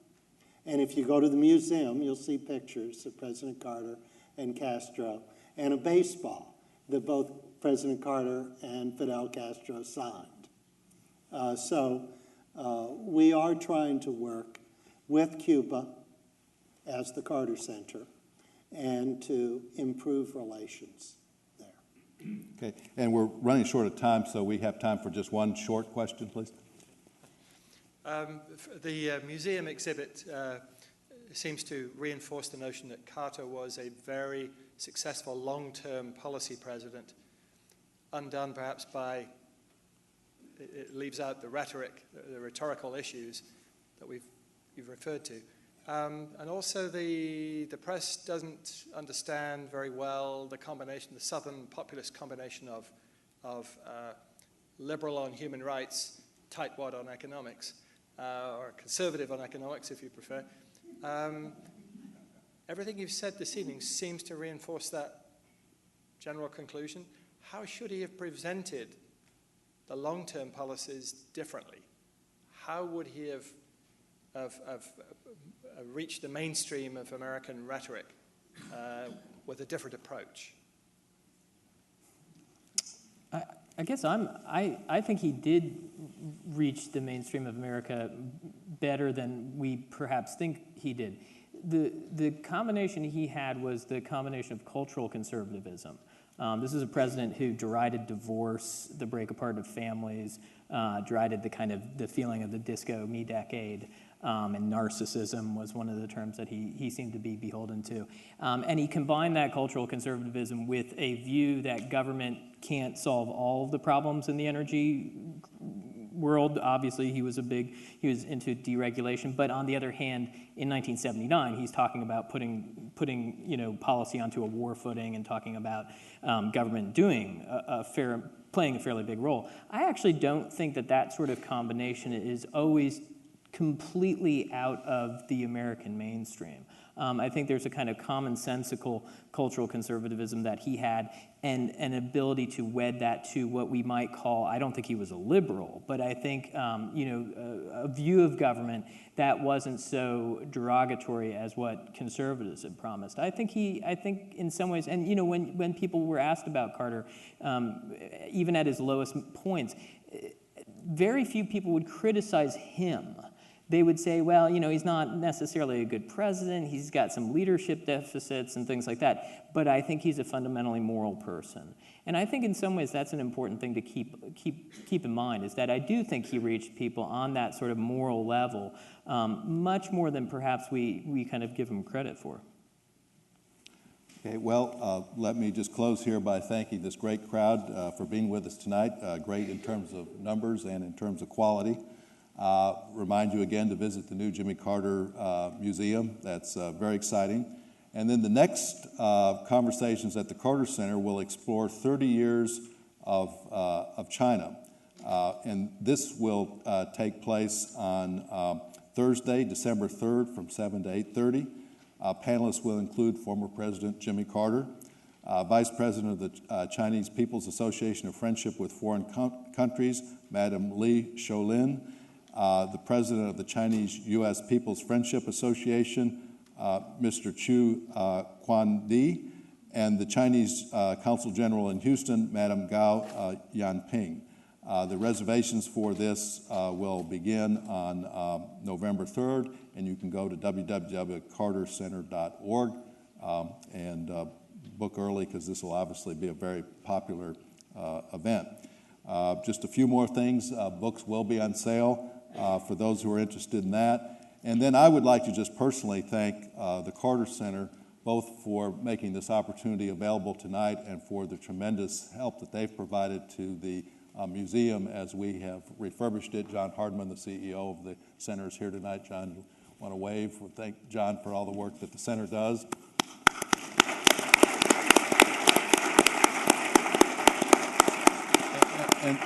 And if you go to the museum, you'll see pictures of President Carter and Castro and a baseball that both President Carter and Fidel Castro signed. So we are trying to work with Cuba as the Carter Center and to improve relations there. Okay, and we're running short of time, so we have time for just one short question, please. The museum exhibit seems to reinforce the notion that Carter was a very successful long-term policy president, undone perhaps by, it leaves out the rhetoric, the rhetorical issues that you've referred to. And also the press doesn't understand very well the combination, the Southern populist combination of liberal on human rights, tightwad on economics, or conservative on economics if you prefer. Everything you've said this evening seems to reinforce that general conclusion. How should he have presented the long-term policies differently? How would he have reached the mainstream of American rhetoric with a different approach? I guess I think he did reach the mainstream of America better than we perhaps think he did. The combination he had was the combination of cultural conservatism. This is a president who derided divorce, the break apart of families, derided the feeling of the disco me decade, and narcissism was one of the terms that he seemed to be beholden to. And he combined that cultural conservatism with a view that government can't solve all of the problems in the energy world. Obviously, he was into deregulation, but on the other hand, in 1979, he's talking about putting policy onto a war footing and talking about government doing playing a fairly big role. I actually don't think that sort of combination is always completely out of the American mainstream. I think there's a kind of commonsensical cultural conservatism that he had and an ability to wed that to what we might call, I don't think he was a liberal, but I think, a view of government that wasn't so derogatory as what conservatives had promised. I think in some ways, and when people were asked about Carter, even at his lowest points, very few people would criticize him. They would say, well, he's not necessarily a good president, he's got some leadership deficits and things like that, but I think he's a fundamentally moral person. And I think in some ways that's an important thing to keep in mind, is that I do think he reached people on that sort of moral level, much more than perhaps we kind of give him credit for. Okay, well, let me just close here by thanking this great crowd for being with us tonight, great in terms of numbers and in terms of quality. Remind you again to visit the new Jimmy Carter Museum. That's very exciting. And then the next conversations at the Carter Center will explore 30 years of China. And this will take place on Thursday, December 3rd from 7 to 8:30. Panelists will include former President Jimmy Carter, Vice President of the Chinese People's Association of Friendship with Foreign Countries, Madam Li Shoulin, the President of the Chinese-U.S. People's Friendship Association, Mr. Chu Quandi, and the Chinese Consul General in Houston, Madam Gao Yanping. The reservations for this will begin on November 3rd, and you can go to www.cartercenter.org and book early, because this will obviously be a very popular event. Just a few more things. Books will be on sale for those who are interested in that. And then I would like to just personally thank the Carter Center both for making this opportunity available tonight and for the tremendous help that they've provided to the museum as we have refurbished it. John Hardman, the CEO of the center, is here tonight. John, you want to wave? Well, thank John for all the work that the center does.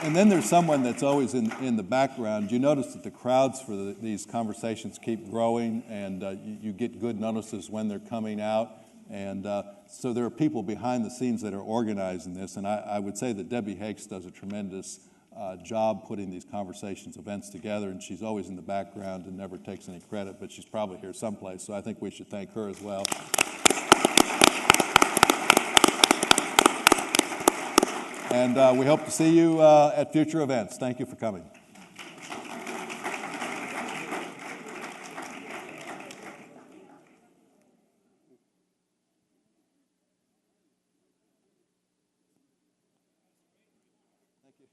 And then there's someone that's always in the background. You notice that the crowds for these conversations keep growing, and you get good notices when they're coming out. And so there are people behind the scenes that are organizing this, and I would say that Debbie Hakes does a tremendous job putting these conversations events together, and she's always in the background and never takes any credit, but she's probably here someplace, so I think we should thank her as well. And we hope to see you at future events. Thank you for coming. Thank you.